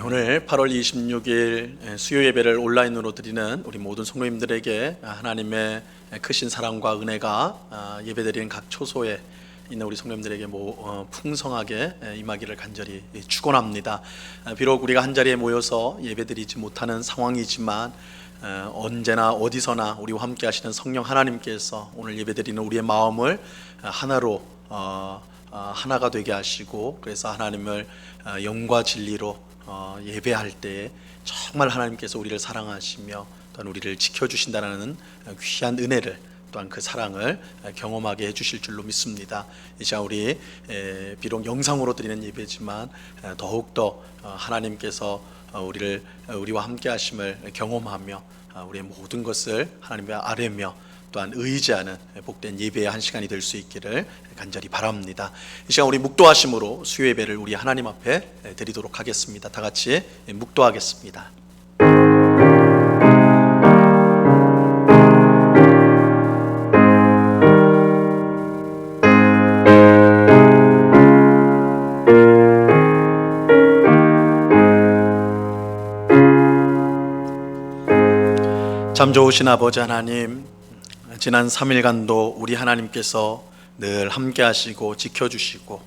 오늘 8월 26일 수요 예배를 온라인으로 드리는 우리 모든 성도님들에게 하나님의 크신 사랑과 은혜가 예배드리는 각 초소에 있는 우리 성도님들에게 풍성하게 임하기를 간절히 축원합니다. 비록 우리가 한자리에 모여서 예배드리지 못하는 상황이지만 언제나 어디서나 우리와 함께 하시는 성령 하나님께서 오늘 예배드리는 우리의 마음을 하나로 하나가 되게 하시고, 그래서 하나님을 영과 진리로 예배할 때 정말 하나님께서 우리를 사랑하시며 또한 우리를 지켜주신다는 귀한 은혜를, 또한 그 사랑을 경험하게 해주실 줄로 믿습니다. 이 시간 우리 비록 영상으로 드리는 예배지만 더욱더 하나님께서 우리와 함께 하심을 경험하며 우리의 모든 것을 하나님의 아뢰며 또한 의지하는 복된 예배의 한 시간이 될 수 있기를 간절히 바랍니다. 이 시간 우리 묵도하심으로 수요 예배를 우리 하나님 앞에 드리도록 하겠습니다. 다 같이 묵도하겠습니다. 참 좋으신 아버지 하나님, 지난 3일간도 우리 하나님께서 늘 함께 하시고 지켜주시고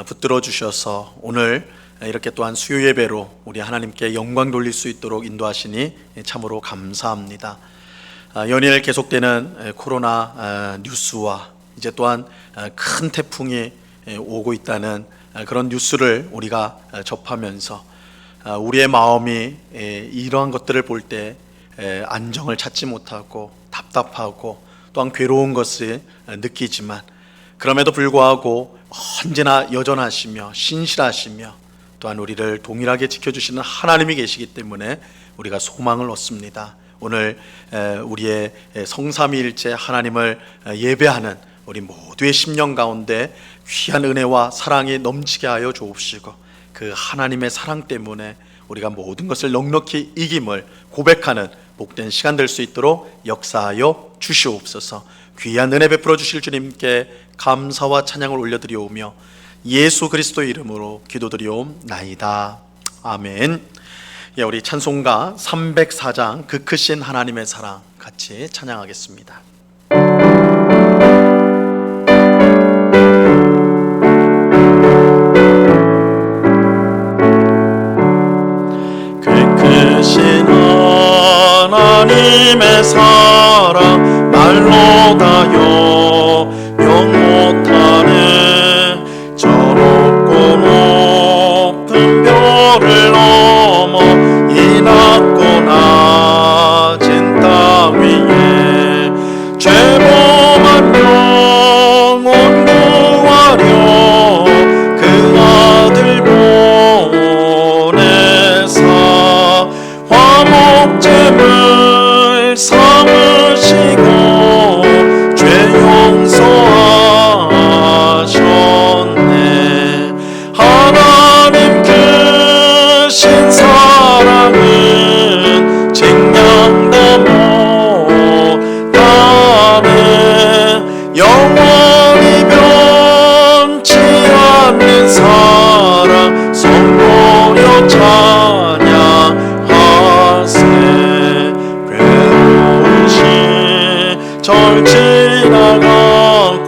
붙들어 주셔서 오늘 이렇게 또한 수요 예배로 우리 하나님께 영광 돌릴 수 있도록 인도하시니 참으로 감사합니다. 연일 계속되는 코로나 뉴스와 이제 또한 큰 태풍이 오고 있다는 그런 뉴스를 우리가 접하면서 우리의 마음이 이러한 것들을 볼 때 안정을 찾지 못하고 답답하고 또한 괴로운 것을 느끼지만, 그럼에도 불구하고 언제나 여전하시며 신실하시며 또한 우리를 동일하게 지켜주시는 하나님이 계시기 때문에 우리가 소망을 얻습니다. 오늘 우리의 성삼위일체 하나님을 예배하는 우리 모두의 심령 가운데 귀한 은혜와 사랑이 넘치게 하여 주옵시고, 그 하나님의 사랑 때문에 우리가 모든 것을 넉넉히 이김을 고백하는 복된 시간 될 수 있도록 역사하여 주시옵소서. 귀한 은혜 베풀어 주실 주님께 감사와 찬양을 올려드리오며 예수 그리스도의 이름으로 기도드리옵나이다. 아멘. 우리 찬송가 304장 그 크신 하나님의 사랑 같이 찬양하겠습니다. 하나님의 사랑 말로 다여 영 못하네. 저 높고 높은 별을 넘어 이 낮고 낮은 땅 위에 죄범한 영혼 구하려 그 아들 보내사 화목제물 삼으시고 죄 용서하셨네. 하나님 크신 사랑은 증량도 못하네. 영원히 변치 않는 사랑 성도여 찬양하세. 절 지나가고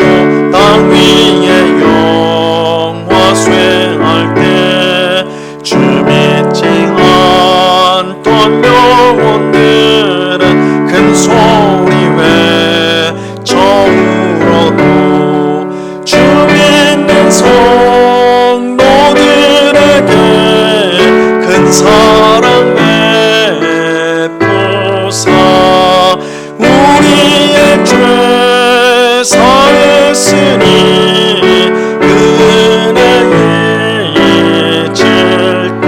땅 위에 영화 수행할 때 주 믿지 않던 영혼들은 큰 소리 외쳐울어도 주 믿는 성도들에게 큰 사랑 베푸사 우리의 죄 사했으니 그 은혜에 잊을까.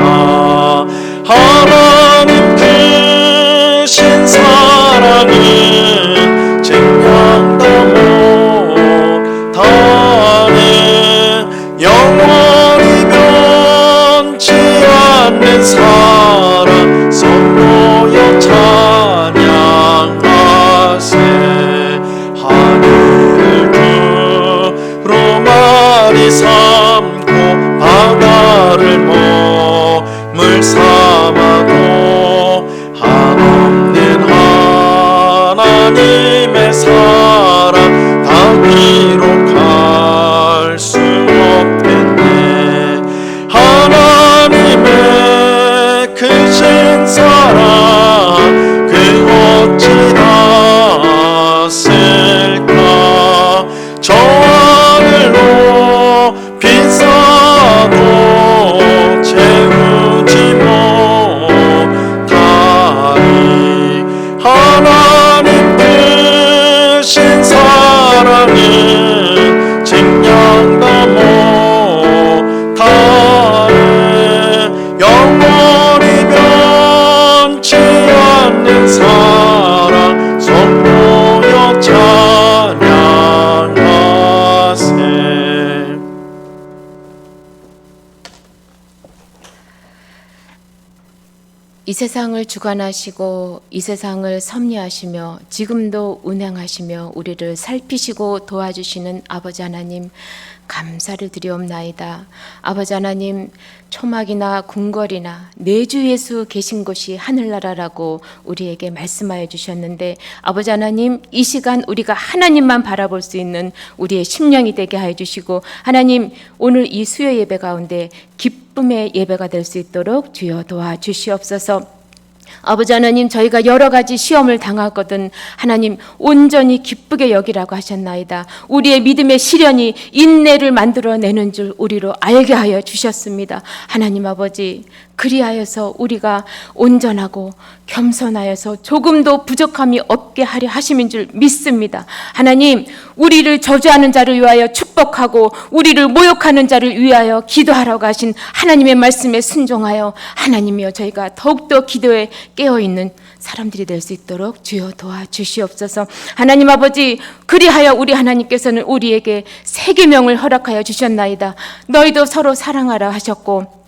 하나님 크신 사랑은 증량도 못하네. 영원히 변치 않는 사랑 성도여 찬양하세. 하늘을 두루마리 삼고 바다를 물 삼아도 한없는 하나님의 사랑 다 기록할 수 없겠네. 하나님의 크신 사랑 그 어찌 닿았을까. 저 하늘로 비싸도 채우지 못하리. 하나님 크신 사랑은 증량도 못하네. 영원히 변치 않는 사랑 선보여 찬양하세. 이 세상을 주관하시고 이 세상을 섭리하시며 지금도 운행하시며 우리를 살피시고 도와주시는 아버지 하나님, 감사를 드리옵나이다. 아버지 하나님, 초막이나 궁궐이나 내 주 예수 계신 곳이 하늘나라라고 우리에게 말씀하여 주셨는데, 아버지 하나님, 이 시간 우리가 하나님만 바라볼 수 있는 우리의 심령이 되게 하여 주시고, 하나님, 오늘 이 수요 예배 가운데 기쁨의 예배가 될 수 있도록 주여 도와주시옵소서. 아버지 하나님, 저희가 여러 가지 시험을 당하거든 하나님 온전히 기쁘게 여기라고 하셨나이다. 우리의 믿음의 시련이 인내를 만들어내는 줄 우리로 알게 하여 주셨습니다. 하나님 아버지, 그리하여서 우리가 온전하고 겸손하여서 조금도 부족함이 없게 하려 하심인 줄 믿습니다. 하나님, 우리를 저주하는 자를 위하여 축복하고 우리를 모욕하는 자를 위하여 기도하라고 하신 하나님의 말씀에 순종하여 하나님이여 저희가 더욱더 기도에 깨어있는 사람들이 될 수 있도록 주여 도와주시옵소서. 하나님 아버지, 그리하여 우리 하나님께서는 우리에게 새 계명을 허락하여 주셨나이다. 너희도 서로 사랑하라 하셨고,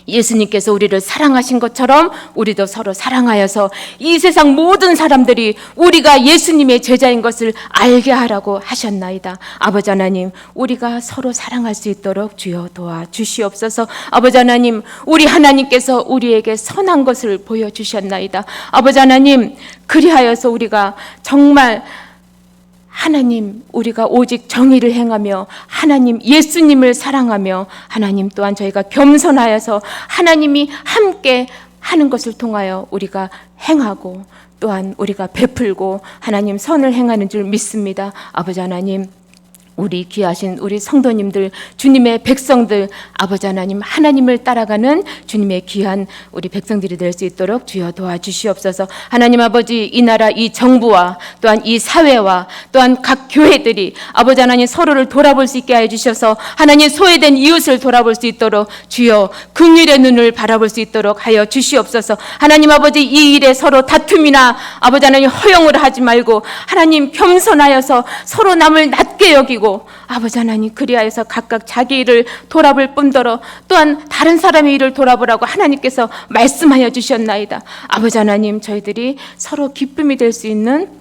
예수님께서 우리를 사랑하신 것처럼 우리도 서로 사랑하여서 이 세상 모든 사람들이 우리가 예수님의 제자인 것을 알게 하라고 하셨나이다. 아버지 하나님, 우리가 서로 사랑할 수 있도록 주여 도와주시옵소서. 아버지 하나님, 우리 하나님께서 우리에게 선한 것을 보여주셨나이다. 아버지 하나님, 그리하여서 우리가 정말 하나님, 우리가 오직 정의를 행하며 하나님 예수님을 사랑하며 하나님 또한 저희가 겸손하여서 하나님이 함께 하는 것을 통하여 우리가 행하고 또한 우리가 베풀고 하나님 선을 행하는 줄 믿습니다. 아버지 하나님, 우리 귀하신 우리 성도님들, 주님의 백성들, 아버지 하나님, 하나님을 따라가는 주님의 귀한 우리 백성들이 될 수 있도록 주여 도와주시옵소서. 하나님 아버지, 이 나라 이 정부와 또한 이 사회와 또한 각 교회들이 아버지 하나님 서로를 돌아볼 수 있게 하여 주셔서 하나님 소외된 이웃을 돌아볼 수 있도록 주여 긍휼의 눈을 바라볼 수 있도록 하여 주시옵소서. 하나님 아버지, 이 일에 서로 다툼이나 아버지 하나님 허용을 하지 말고 하나님 겸손하여서 서로 남을 낮게 여기고 아버지 하나님, 그리하여서 각각 자기 일을 돌아볼 뿐더러 또한 다른 사람의 일을 돌아보라고 하나님께서 말씀하여 주셨나이다. 아버지 하나님, 저희들이 서로 기쁨이 될 수 있는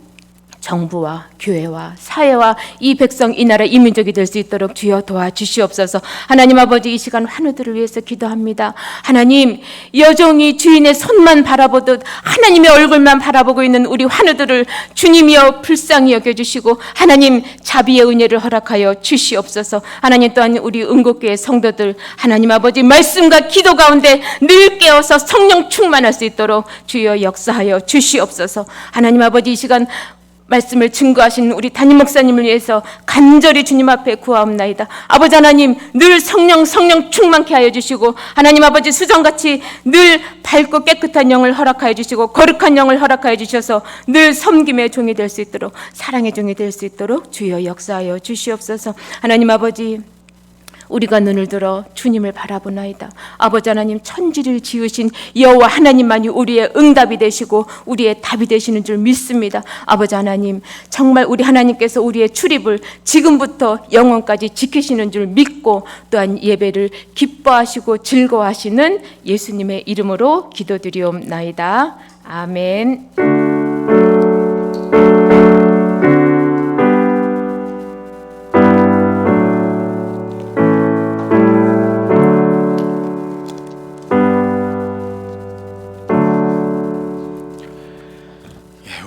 정부와 교회와 사회와 이 백성, 이 나라, 이 민족이 될 수 있도록 주여 도와주시옵소서. 하나님 아버지, 이 시간 환우들을 위해서 기도합니다. 하나님, 여종이 주인의 손만 바라보듯 하나님의 얼굴만 바라보고 있는 우리 환우들을 주님이여 불쌍히 여겨주시고 하나님 자비의 은혜를 허락하여 주시옵소서. 하나님 또한 우리 은곡교회 성도들 하나님 아버지 말씀과 기도 가운데 늘 깨어서 성령 충만할 수 있도록 주여 역사하여 주시옵소서. 하나님 아버지, 이 시간 말씀을 증거하신 우리 담임 목사님을 위해서 간절히 주님 앞에 구하옵나이다. 아버지 하나님, 늘 성령 충만케 하여 주시고 하나님 아버지, 수정같이 늘 밝고 깨끗한 영을 허락하여 주시고 거룩한 영을 허락하여 주셔서 늘 섬김의 종이 될 수 있도록, 사랑의 종이 될 수 있도록 주여 역사하여 주시옵소서. 하나님 아버지, 우리가 눈을 들어 주님을 바라보나이다. 아버지 하나님, 천지를 지으신 여호와 하나님만이 우리의 응답이 되시고 우리의 답이 되시는 줄 믿습니다. 아버지 하나님, 정말 우리 하나님께서 우리의 출입을 지금부터 영원까지 지키시는 줄 믿고 또한 예배를 기뻐하시고 즐거워하시는 예수님의 이름으로 기도드리옵나이다. 아멘.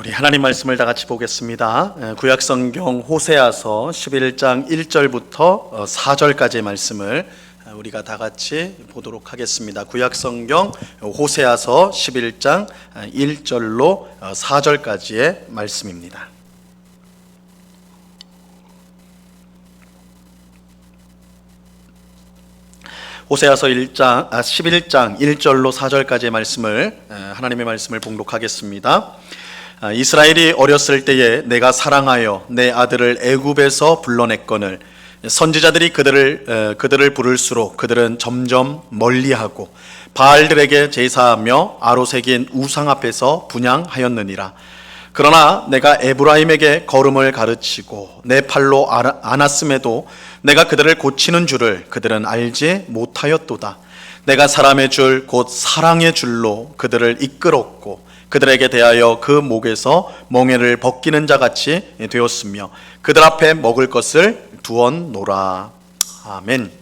우리 하나님 말씀을 다 같이 보겠습니다. 구약성경 호세아서 11장 1절부터 4절까지의 말씀을 우리가 다 같이 보도록 하겠습니다. 구약성경 호세아서 11장 1절로 4절까지의 말씀입니다. 호세아서 11장 1절로 4절까지의 말씀을 하나님의 말씀을 봉독하겠습니다. 이스라엘이 어렸을 때에 내가 사랑하여 내 아들을 애굽에서 불러냈거늘 선지자들이 그들을 부를수록 그들은 점점 멀리하고 바알들에게 제사하며 아로새긴 우상 앞에서 분향하였느니라. 그러나 내가 에브라임에게 걸음을 가르치고 내 팔로 안았음에도 내가 그들을 고치는 줄을 그들은 알지 못하였도다. 내가 사람의 줄 곧 사랑의 줄로 그들을 이끌었고 그들에게 대하여 그 목에서 멍에를 벗기는 자 같이 되었으며 그들 앞에 먹을 것을 두었노라. 아멘.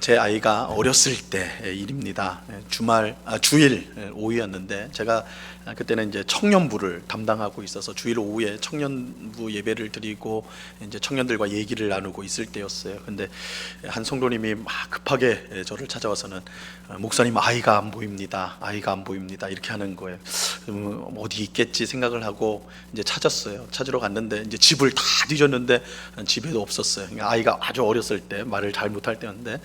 제 아이가 어렸을 때 일입니다. 주일 오후였는데 제가 그때는 이제 청년부를 담당하고 있어서 주일 오후에 청년부 예배를 드리고 이제 청년들과 얘기를 나누고 있을 때였어요. 근데 한 성도님이 막 급하게 저를 찾아와서는 목사님 아이가 안 보입니다. 아이가 안 보입니다. 이렇게 하는 거예요. 어디 있겠지 생각을 하고 이제 찾았어요. 찾으러 갔는데 이제 집을 다 뒤졌는데 집에도 없었어요. 그러니까 아이가 아주 어렸을 때 말을 잘 못할 때였는데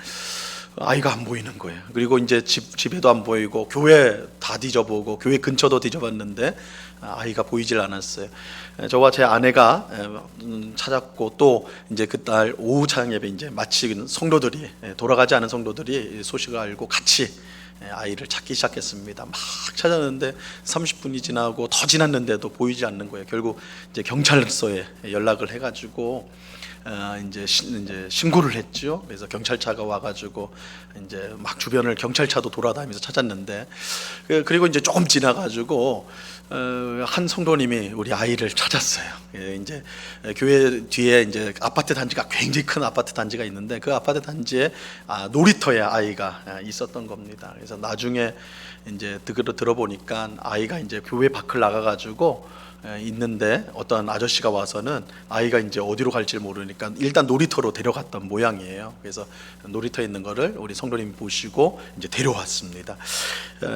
아이가 안 보이는 거예요. 그리고 이제 집에도 안 보이고 교회 다 뒤져보고 교회 근처도 뒤져봤는데 아이가 보이질 않았어요. 저와 제 아내가 찾았고 또 이제 그날 오후 찬양 예배 이제 마친 성도들이 돌아가지 않은 성도들이 소식을 알고 같이 아이를 찾기 시작했습니다. 막 찾았는데 30분이 지나고 더 지났는데도 보이지 않는 거예요. 결국 이제 경찰서에 연락을 해가지고 이제 신고를 했죠. 그래서 경찰차가 와가지고 이제 막 주변을 경찰차도 돌아다니면서 찾았는데 그리고 이제 조금 지나가지고 한 성도님이 우리 아이를 찾았어요. 이제 교회 뒤에 이제 아파트 단지가 굉장히 큰 아파트 단지가 있는데 그 아파트 단지에 놀이터에 아이가 있었던 겁니다. 그래서 나중에 이제 들어보니까 아이가 이제 교회 밖을 나가가지고 있는데 어떤 아저씨가 와서는 아이가 이제 어디로 갈지 모르니까 일단 놀이터로 데려갔던 모양이에요. 그래서 놀이터에 있는 거를 우리 성도님이 보시고 이제 데려왔습니다.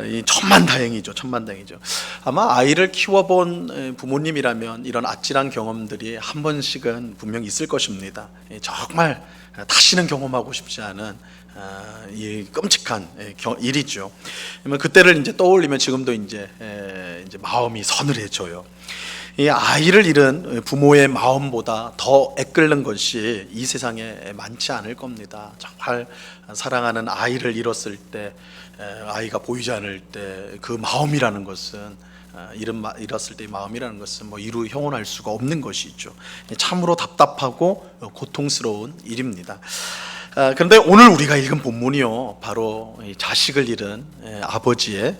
이 천만다행이죠. 천만다행이죠. 아마 아이를 키워본 부모님이라면 이런 아찔한 경험들이 한 번씩은 분명 있을 것입니다. 정말 다시는 경험하고 싶지 않은 이 끔찍한 일이죠. 그때를 이제 떠올리면 지금도 이제 마음이 서늘해져요. 이 아이를 잃은 부모의 마음보다 더 애끓는 것이 이 세상에 많지 않을 겁니다. 정말 사랑하는 아이를 잃었을 때, 아이가 보이지 않을 때 그 마음이라는 것은 잃었을 때의 마음이라는 것은 뭐 이루 형언할 수가 없는 것이죠. 참으로 답답하고 고통스러운 일입니다. 그런데 오늘 우리가 읽은 본문이요, 바로 자식을 잃은 아버지의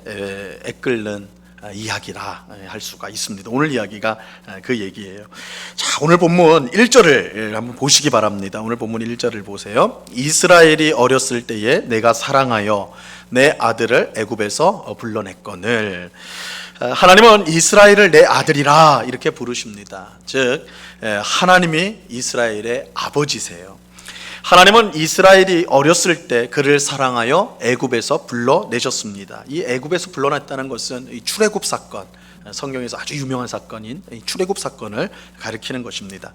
애끓는 이야기라 할 수가 있습니다. 오늘 이야기가 그 얘기예요. 자, 오늘 본문 1절을 한번 보시기 바랍니다. 오늘 본문 1절을 보세요. 이스라엘이 어렸을 때에 내가 사랑하여 내 아들을 애굽에서 불러냈거늘. 하나님은 이스라엘을 내 아들이라 이렇게 부르십니다. 즉 하나님이 이스라엘의 아버지세요. 하나님은 이스라엘이 어렸을 때 그를 사랑하여 애굽에서 불러내셨습니다. 이 애굽에서 불러냈다는 것은 이 출애굽 사건, 성경에서 아주 유명한 사건인 이 출애굽 사건을 가리키는 것입니다.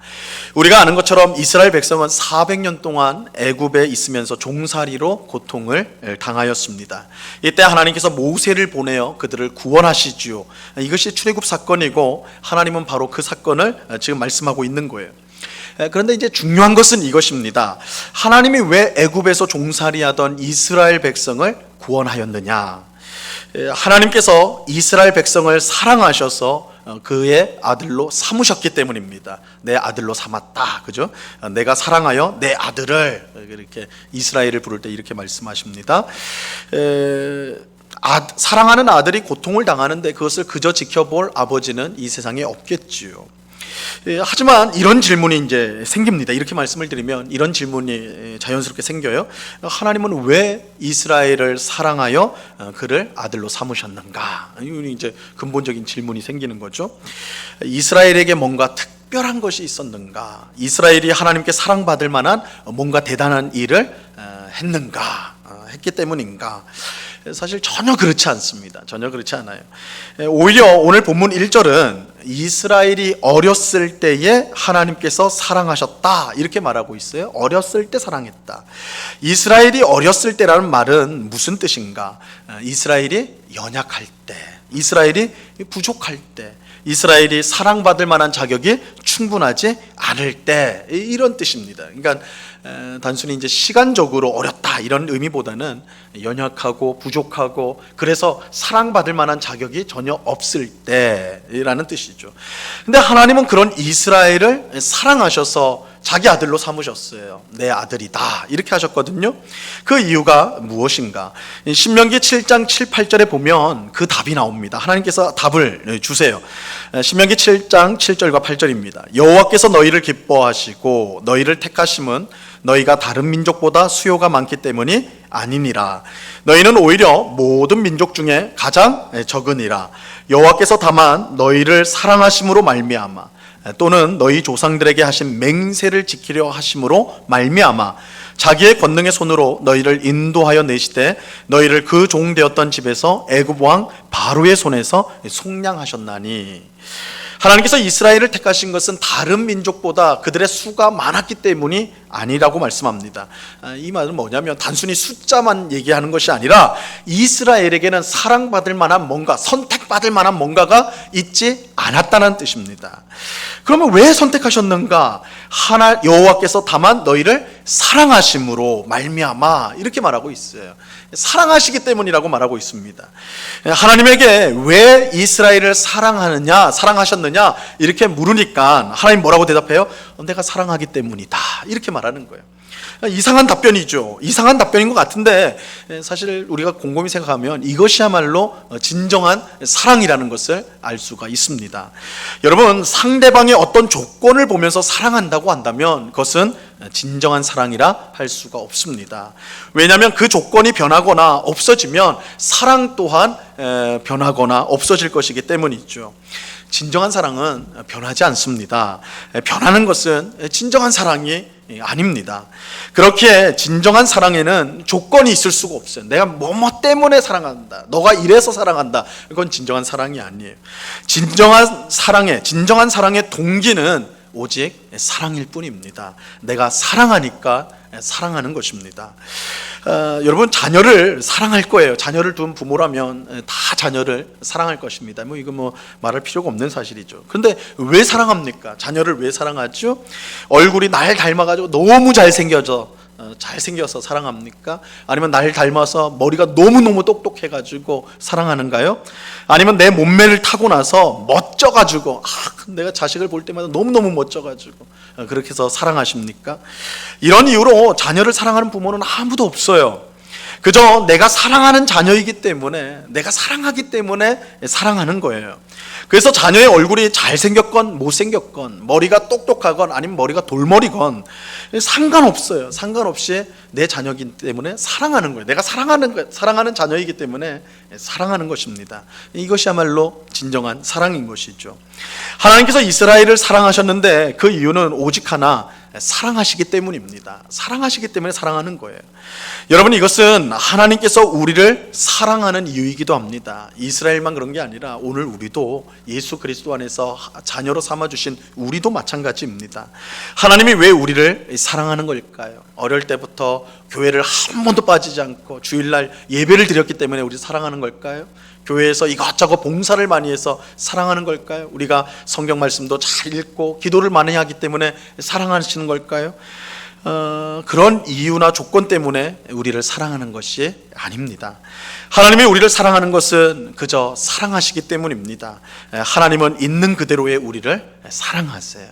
우리가 아는 것처럼 이스라엘 백성은 400년 동안 애굽에 있으면서 종살이로 고통을 당하였습니다. 이때 하나님께서 모세를 보내어 그들을 구원하시지요. 이것이 출애굽 사건이고 하나님은 바로 그 사건을 지금 말씀하고 있는 거예요. 그런데 이제 중요한 것은 이것입니다. 하나님이 왜 애굽에서 종살이하던 이스라엘 백성을 구원하였느냐? 하나님께서 이스라엘 백성을 사랑하셔서 그의 아들로 삼으셨기 때문입니다. 내 아들로 삼았다, 그죠? 내가 사랑하여 내 아들을, 이렇게 이스라엘을 부를 때 이렇게 말씀하십니다. 사랑하는 아들이 고통을 당하는데 그것을 그저 지켜볼 아버지는 이 세상에 없겠지요. 하지만 이런 질문이 이제 생깁니다. 이렇게 말씀을 드리면 이런 질문이 자연스럽게 생겨요. 하나님은 왜 이스라엘을 사랑하여 그를 아들로 삼으셨는가? 이건 이제 근본적인 질문이 생기는 거죠. 이스라엘에게 뭔가 특별한 것이 있었는가? 이스라엘이 하나님께 사랑받을 만한 뭔가 대단한 일을 했기 때문인가? 사실 전혀 그렇지 않습니다. 전혀 그렇지 않아요. 오히려 오늘 본문 1절은 이스라엘이 어렸을 때에 하나님께서 사랑하셨다 이렇게 말하고 있어요. 어렸을 때 사랑했다. 이스라엘이 어렸을 때라는 말은 무슨 뜻인가? 이스라엘이 연약할 때, 이스라엘이 부족할 때, 이스라엘이 사랑받을 만한 자격이 충분하지 않을 때, 이런 뜻입니다. 그러니까 단순히 이제 시간적으로 어렸다 이런 의미보다는 연약하고 부족하고 그래서 사랑받을 만한 자격이 전혀 없을 때라는 뜻이죠. 근데 하나님은 그런 이스라엘을 사랑하셔서 자기 아들로 삼으셨어요. 내 아들이다 이렇게 하셨거든요. 그 이유가 무엇인가? 신명기 7장 7, 8절에 보면 그 답이 나옵니다. 하나님께서 답을 주세요. 신명기 7장 7절과 8절입니다. 여호와께서 너희를 기뻐하시고 너희를 택하심은 너희가 다른 민족보다 수요가 많기 때문이 아니니라. 너희는 오히려 모든 민족 중에 가장 적으니라. 여호와께서 다만 너희를 사랑하심으로 말미암아 또는 너희 조상들에게 하신 맹세를 지키려 하심으로 말미암아 자기의 권능의 손으로 너희를 인도하여 내시되 너희를 그 종 되었던 집에서 애굽 왕 바로의 손에서 속량하셨나니. 하나님께서 이스라엘을 택하신 것은 다른 민족보다 그들의 수가 많았기 때문이 아니라고 말씀합니다. 이 말은 뭐냐면 단순히 숫자만 얘기하는 것이 아니라 이스라엘에게는 사랑받을 만한 뭔가, 선택받을 만한 뭔가가 있지 않았다는 뜻입니다. 그러면 왜 선택하셨는가? 여호와께서 다만 너희를 사랑하심으로 말미암아 이렇게 말하고 있어요. 사랑하시기 때문이라고 말하고 있습니다. 하나님에게 왜 이스라엘을 사랑하셨느냐 이렇게 물으니까 하나님 뭐라고 대답해요? 내가 사랑하기 때문이다 이렇게 말하는 거예요. 이상한 답변이죠. 이상한 답변인 것 같은데 사실 우리가 곰곰이 생각하면 이것이야말로 진정한 사랑이라는 것을 알 수가 있습니다. 여러분, 상대방의 어떤 조건을 보면서 사랑한다고 한다면 그것은 진정한 사랑이라 할 수가 없습니다. 왜냐하면 그 조건이 변하거나 없어지면 사랑 또한 변하거나 없어질 것이기 때문이죠. 진정한 사랑은 변하지 않습니다. 변하는 것은 진정한 사랑이 아닙니다. 그렇게 진정한 사랑에는 조건이 있을 수가 없어요. 내가 뭐뭐 때문에 사랑한다, 너가 이래서 사랑한다, 이건 진정한 사랑이 아니에요. 진정한 사랑의 동기는 오직 사랑일 뿐입니다. 내가 사랑하니까 사랑하는 것입니다. 여러분, 자녀를 사랑할 거예요. 자녀를 둔 부모라면 다 자녀를 사랑할 것입니다. 이거 말할 필요가 없는 사실이죠. 그런데 왜 사랑합니까? 자녀를 왜 사랑하죠? 얼굴이 날 닮아가지고 너무 잘생겨서 사랑합니까? 아니면 날 닮아서 머리가 너무너무 똑똑해가지고 사랑하는가요? 아니면 내 몸매를 타고나서 멋져가지고 내가 자식을 볼 때마다 너무너무 멋져가지고 그렇게 해서 사랑하십니까? 이런 이유로 자녀를 사랑하는 부모는 아무도 없어요. 그저 내가 사랑하는 자녀이기 때문에, 내가 사랑하기 때문에 사랑하는 거예요. 그래서 자녀의 얼굴이 잘생겼건 못생겼건, 머리가 똑똑하건 아니면 머리가 돌머리건 상관없어요. 상관없이 내 자녀이기 때문에 사랑하는 거예요. 내가 사랑하는 자녀이기 때문에 사랑하는 것입니다. 이것이야말로 진정한 사랑인 것이죠. 하나님께서 이스라엘을 사랑하셨는데 그 이유는 오직 하나, 사랑하시기 때문입니다. 사랑하시기 때문에 사랑하는 거예요. 여러분, 이것은 하나님께서 우리를 사랑하는 이유이기도 합니다. 이스라엘만 그런 게 아니라 오늘 우리도 예수 그리스도 안에서 자녀로 삼아주신 우리도 마찬가지입니다. 하나님이 왜 우리를 사랑하는 걸까요? 어릴 때부터 교회를 한 번도 빠지지 않고 주일날 예배를 드렸기 때문에 우리 사랑하는 걸까요? 교회에서 이것저것 봉사를 많이 해서 사랑하는 걸까요? 우리가 성경 말씀도 잘 읽고 기도를 많이 하기 때문에 사랑하시는 걸까요? 그런 이유나 조건 때문에 우리를 사랑하는 것이 아닙니다. 하나님이 우리를 사랑하는 것은 그저 사랑하시기 때문입니다. 하나님은 있는 그대로의 우리를 사랑하세요.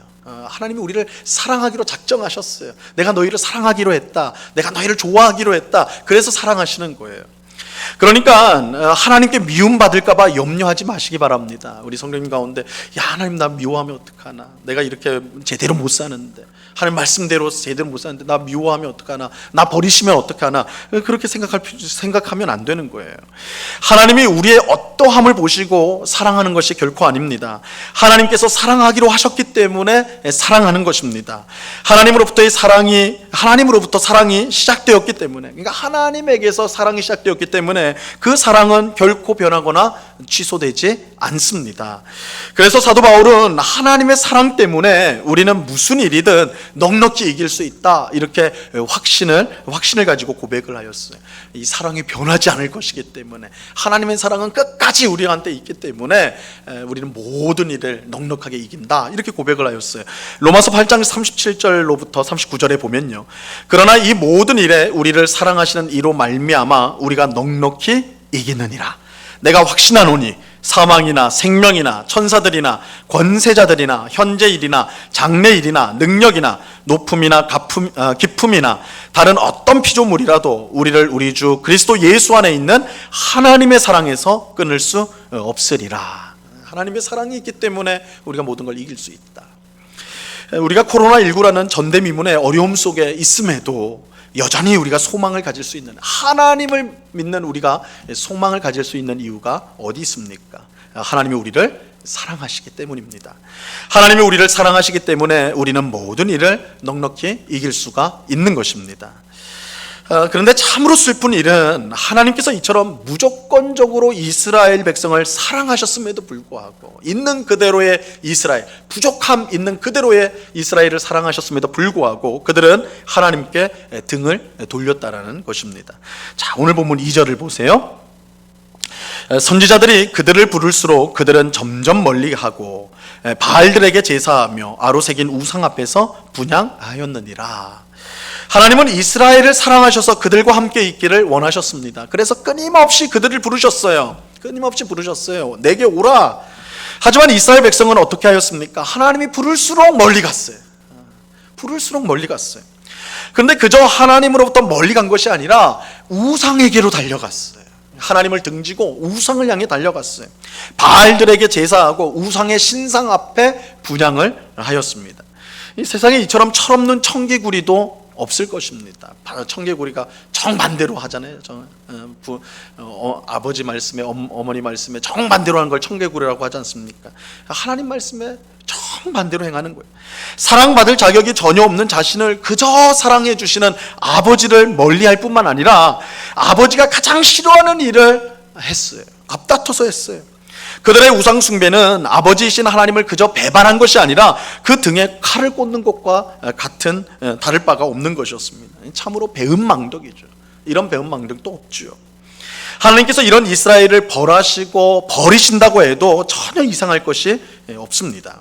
하나님이 우리를 사랑하기로 작정하셨어요. 내가 너희를 사랑하기로 했다, 내가 너희를 좋아하기로 했다, 그래서 사랑하시는 거예요. 그러니까 하나님께 미움받을까봐 염려하지 마시기 바랍니다. 우리 성도님 가운데 야 하나님 나 미워하면 어떡하나, 내가 이렇게 제대로 못 사는데, 하나님 말씀대로 제대로 못 사는데 나 미워하면 어떡하나, 나 버리시면 어떡하나, 그렇게 생각하면 안 되는 거예요. 하나님이 우리의 어떠함을 보시고 사랑하는 것이 결코 아닙니다. 하나님께서 사랑하기로 하셨기 때문에 사랑하는 것입니다. 하나님으로부터 사랑이 시작되었기 때문에, 그러니까 하나님에게서 사랑이 시작되었기 때문에 그 사랑은 결코 변하거나 취소되지 않습니다. 그래서 사도 바울은 하나님의 사랑 때문에 우리는 무슨 일이든 넉넉히 이길 수 있다, 이렇게 확신을 가지고 고백을 하였어요. 이 사랑이 변하지 않을 것이기 때문에, 하나님의 사랑은 끝까지 우리한테 있기 때문에 우리는 모든 일을 넉넉하게 이긴다, 이렇게 고백을 하였어요. 로마서 8장 37절로부터 39절에 보면요, 그러나 이 모든 일에 우리를 사랑하시는 이로 말미암아 우리가 넉넉히 이기느니라. 내가 확신하노니 사망이나 생명이나 천사들이나 권세자들이나 현재일이나 장래일이나 능력이나 높음이나 깊음이나 다른 어떤 피조물이라도 우리를 우리 주 그리스도 예수 안에 있는 하나님의 사랑에서 끊을 수 없으리라. 하나님의 사랑이 있기 때문에 우리가 모든 걸 이길 수 있다. 우리가 코로나19라는 전대미문의 어려움 속에 있음에도 여전히 우리가 소망을 가질 수 있는, 하나님을 믿는 우리가 소망을 가질 수 있는 이유가 어디 있습니까? 하나님이 우리를 사랑하시기 때문입니다. 하나님이 우리를 사랑하시기 때문에 우리는 모든 일을 넉넉히 이길 수가 있는 것입니다. 그런데 참으로 슬픈 일은 하나님께서 이처럼 무조건적으로 이스라엘 백성을 사랑하셨음에도 불구하고, 있는 그대로의 이스라엘, 부족함 있는 그대로의 이스라엘을 사랑하셨음에도 불구하고 그들은 하나님께 등을 돌렸다라는 것입니다. 자, 오늘 본문 2절을 보세요. 선지자들이 그들을 부를수록 그들은 점점 멀리 하고 바알들에게 제사하며 아로 새긴 우상 앞에서 분향하였느니라. 하나님은 이스라엘을 사랑하셔서 그들과 함께 있기를 원하셨습니다. 그래서 끊임없이 그들을 부르셨어요. 내게 오라. 하지만 이스라엘 백성은 어떻게 하였습니까? 하나님이 부를수록 멀리 갔어요. 그런데 그저 하나님으로부터 멀리 간 것이 아니라 우상에게로 달려갔어요. 하나님을 등지고 우상을 향해 달려갔어요. 바알들에게 제사하고 우상의 신상 앞에 분향을 하였습니다. 이 세상에 이처럼 철없는 청개구리도 없을 것입니다. 청개구리가 정반대로 하잖아요. 아버지 말씀에, 어머니 말씀에 정반대로 하는 걸 청개구리라고 하지 않습니까? 하나님 말씀에 정반대로 행하는 거예요. 사랑받을 자격이 전혀 없는 자신을 그저 사랑해 주시는 아버지를 멀리할 뿐만 아니라 아버지가 가장 싫어하는 일을 했어요. 앞다퉈서 했어요. 그들의 우상 숭배는 아버지이신 하나님을 그저 배반한 것이 아니라 그 등에 칼을 꽂는 것과 같은, 다를 바가 없는 것이었습니다. 참으로 배은망덕이죠. 이런 배은망덕도 없죠. 하나님께서 이런 이스라엘을 벌하시고 버리신다고 해도 전혀 이상할 것이 없습니다.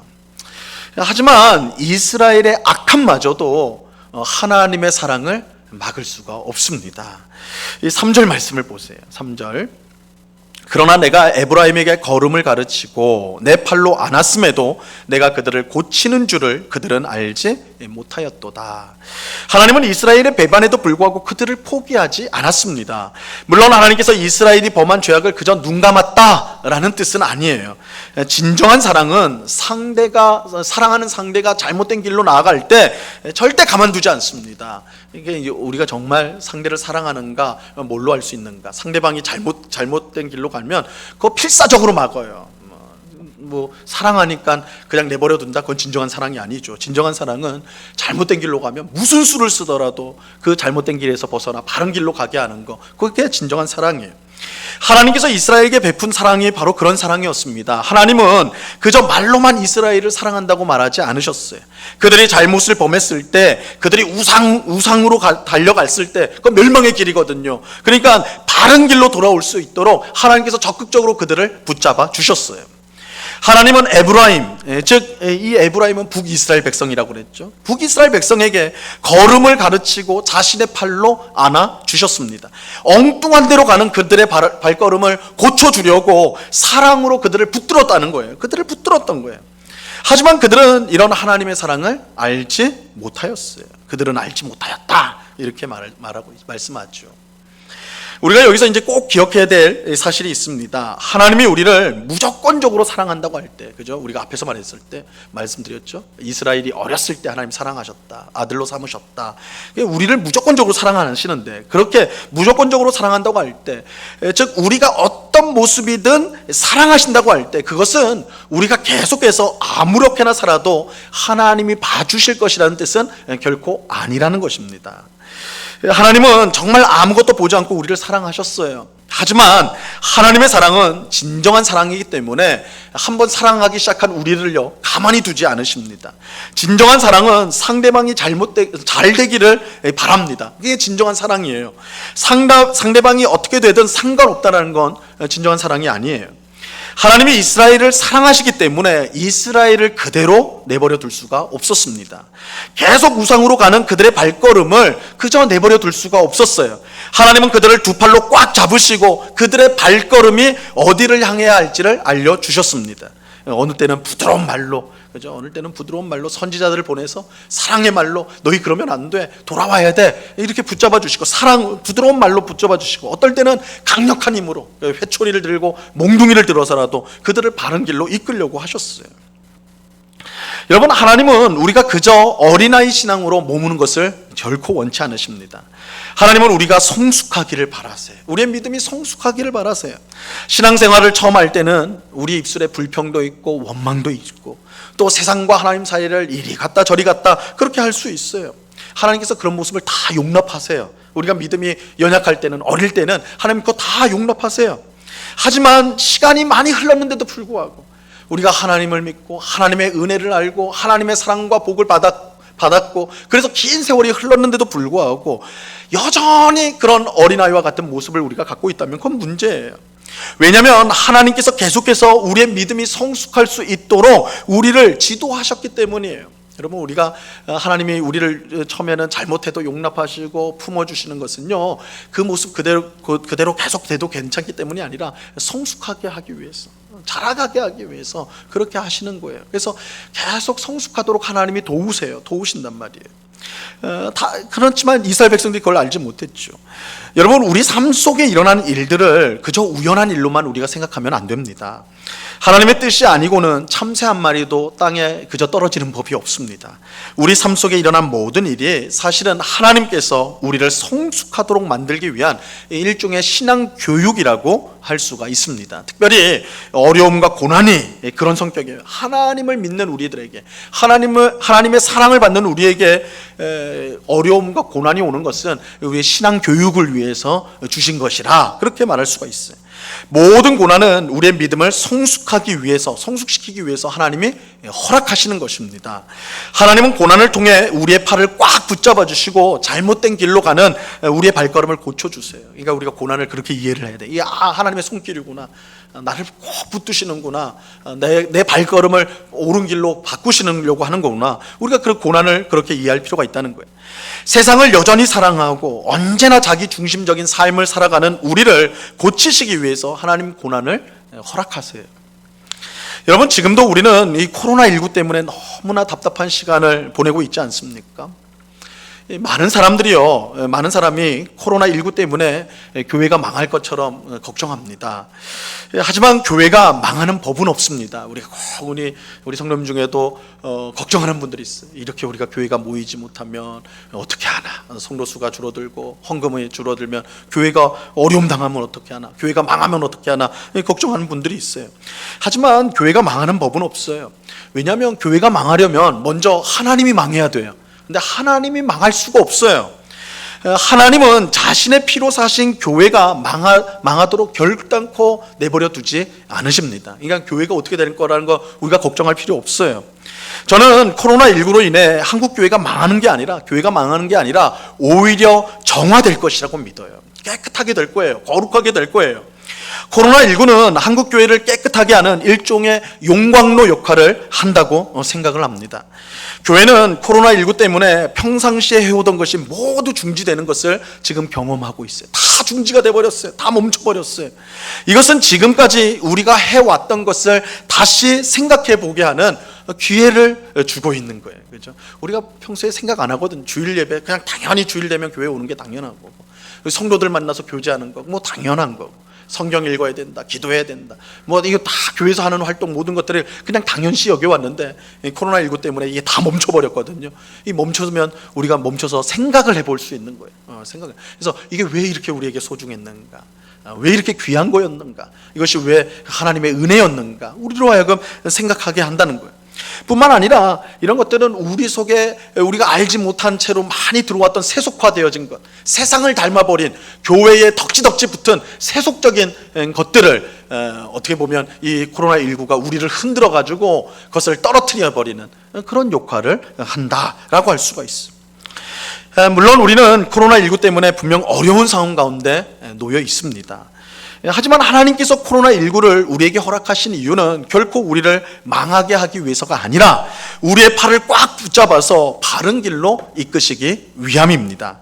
하지만 이스라엘의 악함마저도 하나님의 사랑을 막을 수가 없습니다. 이 3절 말씀을 보세요. 3절. 그러나 내가 에브라임에게 걸음을 가르치고 내 팔로 안았음에도 내가 그들을 고치는 줄을 그들은 알지 못하였도다. 하나님은 이스라엘의 배반에도 불구하고 그들을 포기하지 않았습니다. 물론 하나님께서 이스라엘이 범한 죄악을 그저 눈 감았다라는 뜻은 아니에요. 진정한 사랑은 사랑하는 상대가 잘못된 길로 나아갈 때 절대 가만두지 않습니다. 이게 우리가 정말 상대를 사랑하는가 뭘로 알 수 있는가? 상대방이 잘못된 길로 가면 그거 필사적으로 막아요. 사랑하니까 그냥 내버려 둔다? 그건 진정한 사랑이 아니죠. 진정한 사랑은 잘못된 길로 가면 무슨 수를 쓰더라도 그 잘못된 길에서 벗어나 바른 길로 가게 하는 거, 그게 진정한 사랑이에요. 하나님께서 이스라엘에게 베푼 사랑이 바로 그런 사랑이었습니다. 하나님은 그저 말로만 이스라엘을 사랑한다고 말하지 않으셨어요. 그들이 잘못을 범했을 때, 그들이 우상으로 달려갔을 때, 그건 멸망의 길이거든요. 그러니까 바른 길로 돌아올 수 있도록 하나님께서 적극적으로 그들을 붙잡아 주셨어요. 하나님은 에브라임, 즉 이 에브라임은 북이스라엘 백성이라고 그랬죠. 북이스라엘 백성에게 걸음을 가르치고 자신의 팔로 안아 주셨습니다. 엉뚱한 데로 가는 그들의 발걸음을 고쳐주려고 사랑으로 그들을 붙들었다는 거예요. 그들을 붙들었던 거예요. 하지만 그들은 이런 하나님의 사랑을 알지 못하였어요. 그들은 알지 못하였다, 이렇게 말하고 말씀하죠. 우리가 여기서 이제 꼭 기억해야 될 사실이 있습니다. 하나님이 우리를 무조건적으로 사랑한다고 할 때, 그죠? 우리가 앞에서 말했을 때 말씀드렸죠. 이스라엘이 어렸을 때 하나님 사랑하셨다, 아들로 삼으셨다. 우리를 무조건적으로 사랑하시는데, 그렇게 무조건적으로 사랑한다고 할 때, 즉 우리가 어떤 모습이든 사랑하신다고 할 때, 그것은 우리가 계속해서 아무렇게나 살아도 하나님이 봐주실 것이라는 뜻은 결코 아니라는 것입니다. 하나님은 정말 아무것도 보지 않고 우리를 사랑하셨어요. 하지만 하나님의 사랑은 진정한 사랑이기 때문에 한번 사랑하기 시작한 우리를요 가만히 두지 않으십니다. 진정한 사랑은 상대방이 잘 되기를 바랍니다. 그게 진정한 사랑이에요. 상대방이 어떻게 되든 상관없다는 건 진정한 사랑이 아니에요. 하나님이 이스라엘을 사랑하시기 때문에 이스라엘을 그대로 내버려 둘 수가 없었습니다. 계속 우상으로 가는 그들의 발걸음을 그저 내버려 둘 수가 없었어요. 하나님은 그들을 두 팔로 꽉 잡으시고 그들의 발걸음이 어디를 향해야 할지를 알려주셨습니다. 어느 때는 부드러운 말로, 그죠? 어느 때는 부드러운 말로 선지자들을 보내서 사랑의 말로 너희 그러면 안 돼, 돌아와야 돼, 이렇게 붙잡아 주시고 부드러운 말로 붙잡아 주시고, 어떨 때는 강력한 힘으로 회초리를 들고 몽둥이를 들어서라도 그들을 바른 길로 이끌려고 하셨어요. 여러분, 하나님은 우리가 그저 어린아이 신앙으로 머무는 것을 결코 원치 않으십니다. 하나님은 우리가 성숙하기를 바라세요. 우리의 믿음이 성숙하기를 바라세요. 신앙생활을 처음 할 때는 우리 입술에 불평도 있고 원망도 있고 또 세상과 하나님 사이를 이리 갔다 저리 갔다 그렇게 할 수 있어요. 하나님께서 그런 모습을 다 용납하세요. 우리가 믿음이 연약할 때는, 어릴 때는 하나님 그거 다 용납하세요. 하지만 시간이 많이 흘렀는데도 불구하고 우리가 하나님을 믿고 하나님의 은혜를 알고 하나님의 사랑과 복을 받았고 그래서 긴 세월이 흘렀는데도 불구하고 여전히 그런 어린아이와 같은 모습을 우리가 갖고 있다면 그건 문제예요. 왜냐하면 하나님께서 계속해서 우리의 믿음이 성숙할 수 있도록 우리를 지도하셨기 때문이에요. 여러분, 우리가 하나님이 우리를 처음에는 잘못해도 용납하시고 품어주시는 것은요 그 모습 그대로 계속 돼도 괜찮기 때문이 아니라 성숙하게 하기 위해서, 자라가게 하기 위해서 그렇게 하시는 거예요. 그래서 계속 성숙하도록 하나님이 도우신단 말이에요. 그렇지만 이스라엘 백성들이 그걸 알지 못했죠. 여러분, 우리 삶 속에 일어나는 일들을 그저 우연한 일로만 우리가 생각하면 안 됩니다. 하나님의 뜻이 아니고는 참새 한 마리도 땅에 그저 떨어지는 법이 없습니다. 우리 삶 속에 일어난 모든 일이 사실은 하나님께서 우리를 성숙하도록 만들기 위한 일종의 신앙 교육이라고 할 수가 있습니다. 특별히 어려움과 고난이 그런 성격이에요. 하나님을 믿는 우리들에게, 하나님의 사랑을 받는 우리에게 어려움과 고난이 오는 것은 우리의 신앙 교육을 위해서 주신 것이라 그렇게 말할 수가 있어요. 모든 고난은 우리의 믿음을 성숙시키기 위해서 하나님이 허락하시는 것입니다. 하나님은 고난을 통해 우리의 팔을 꽉 붙잡아 주시고 잘못된 길로 가는 우리의 발걸음을 고쳐주세요. 그러니까 우리가 고난을 그렇게 이해를 해야 돼. 하나님의 손길이구나, 나를 꼭 붙드시는구나, 내 발걸음을 옳은 길로 바꾸시려고 하는 거구나. 우리가 그 고난을 그렇게 이해할 필요가 있다는 거예요. 세상을 여전히 사랑하고 언제나 자기 중심적인 삶을 살아가는 우리를 고치시기 위해서 하나님 고난을 허락하세요. 여러분, 지금도 우리는 이 코로나19 때문에 너무나 답답한 시간을 보내고 있지 않습니까? 많은 사람이 코로나19 때문에 교회가 망할 것처럼 걱정합니다. 하지만 교회가 망하는 법은 없습니다. 우리 성도님 중에도 걱정하는 분들이 있어요. 이렇게 우리가 교회가 모이지 못하면 어떻게 하나, 성도 수가 줄어들고 헌금이 줄어들면 교회가 어려움 당하면 어떻게 하나, 교회가 망하면 어떻게 하나 걱정하는 분들이 있어요. 하지만 교회가 망하는 법은 없어요. 왜냐하면 교회가 망하려면 먼저 하나님이 망해야 돼요. 근데 하나님이 망할 수가 없어요. 하나님은 자신의 피로 사신 교회가 망하도록 결단코 내버려 두지 않으십니다. 그러니까 교회가 어떻게 될 거라는 거 우리가 걱정할 필요 없어요. 저는 코로나19로 인해 한국 교회가 망하는 게 아니라 오히려 정화될 것이라고 믿어요. 깨끗하게 될 거예요. 거룩하게 될 거예요. 코로나19는 한국 교회를 깨끗하게 하는 일종의 용광로 역할을 한다고 생각을 합니다. 교회는 코로나19 때문에 평상시에 해오던 것이 모두 중지되는 것을 지금 경험하고 있어요. 다 중지가 돼버렸어요. 다 멈춰버렸어요. 이것은 지금까지 우리가 해왔던 것을 다시 생각해 보게 하는 기회를 주고 있는 거예요. 그렇죠? 우리가 평소에 생각 안 하거든. 주일 예배 그냥 당연히 주일 되면 교회 오는 게 당연한 거고, 성도들 만나서 교제하는 거 뭐 당연한 거고, 성경 읽어야 된다, 기도해야 된다, 뭐 이거 다 교회에서 하는 활동 모든 것들을 그냥 당연시 여겨왔는데 코로나19 때문에 이게 다 멈춰버렸거든요. 이 멈춰면 우리가 멈춰서 생각을 해볼 수 있는 거예요. 생각을. 그래서 이게 왜 이렇게 우리에게 소중했는가, 왜 이렇게 귀한 거였는가, 이것이 왜 하나님의 은혜였는가, 우리로 하여금 생각하게 한다는 거예요. 뿐만 아니라 이런 것들은 우리 속에 우리가 알지 못한 채로 많이 들어왔던 세속화되어진 것, 세상을 닮아버린 교회에 덕지덕지 붙은 세속적인 것들을 어떻게 보면 이 코로나19가 우리를 흔들어 가지고 그것을 떨어뜨려 버리는 그런 역할을 한다라고 할 수가 있습니다. 물론 우리는 코로나19 때문에 분명 어려운 상황 가운데 놓여 있습니다. 하지만 하나님께서 코로나19를 우리에게 허락하신 이유는 결코 우리를 망하게 하기 위해서가 아니라 우리의 팔을 꽉 붙잡아서 바른 길로 이끄시기 위함입니다.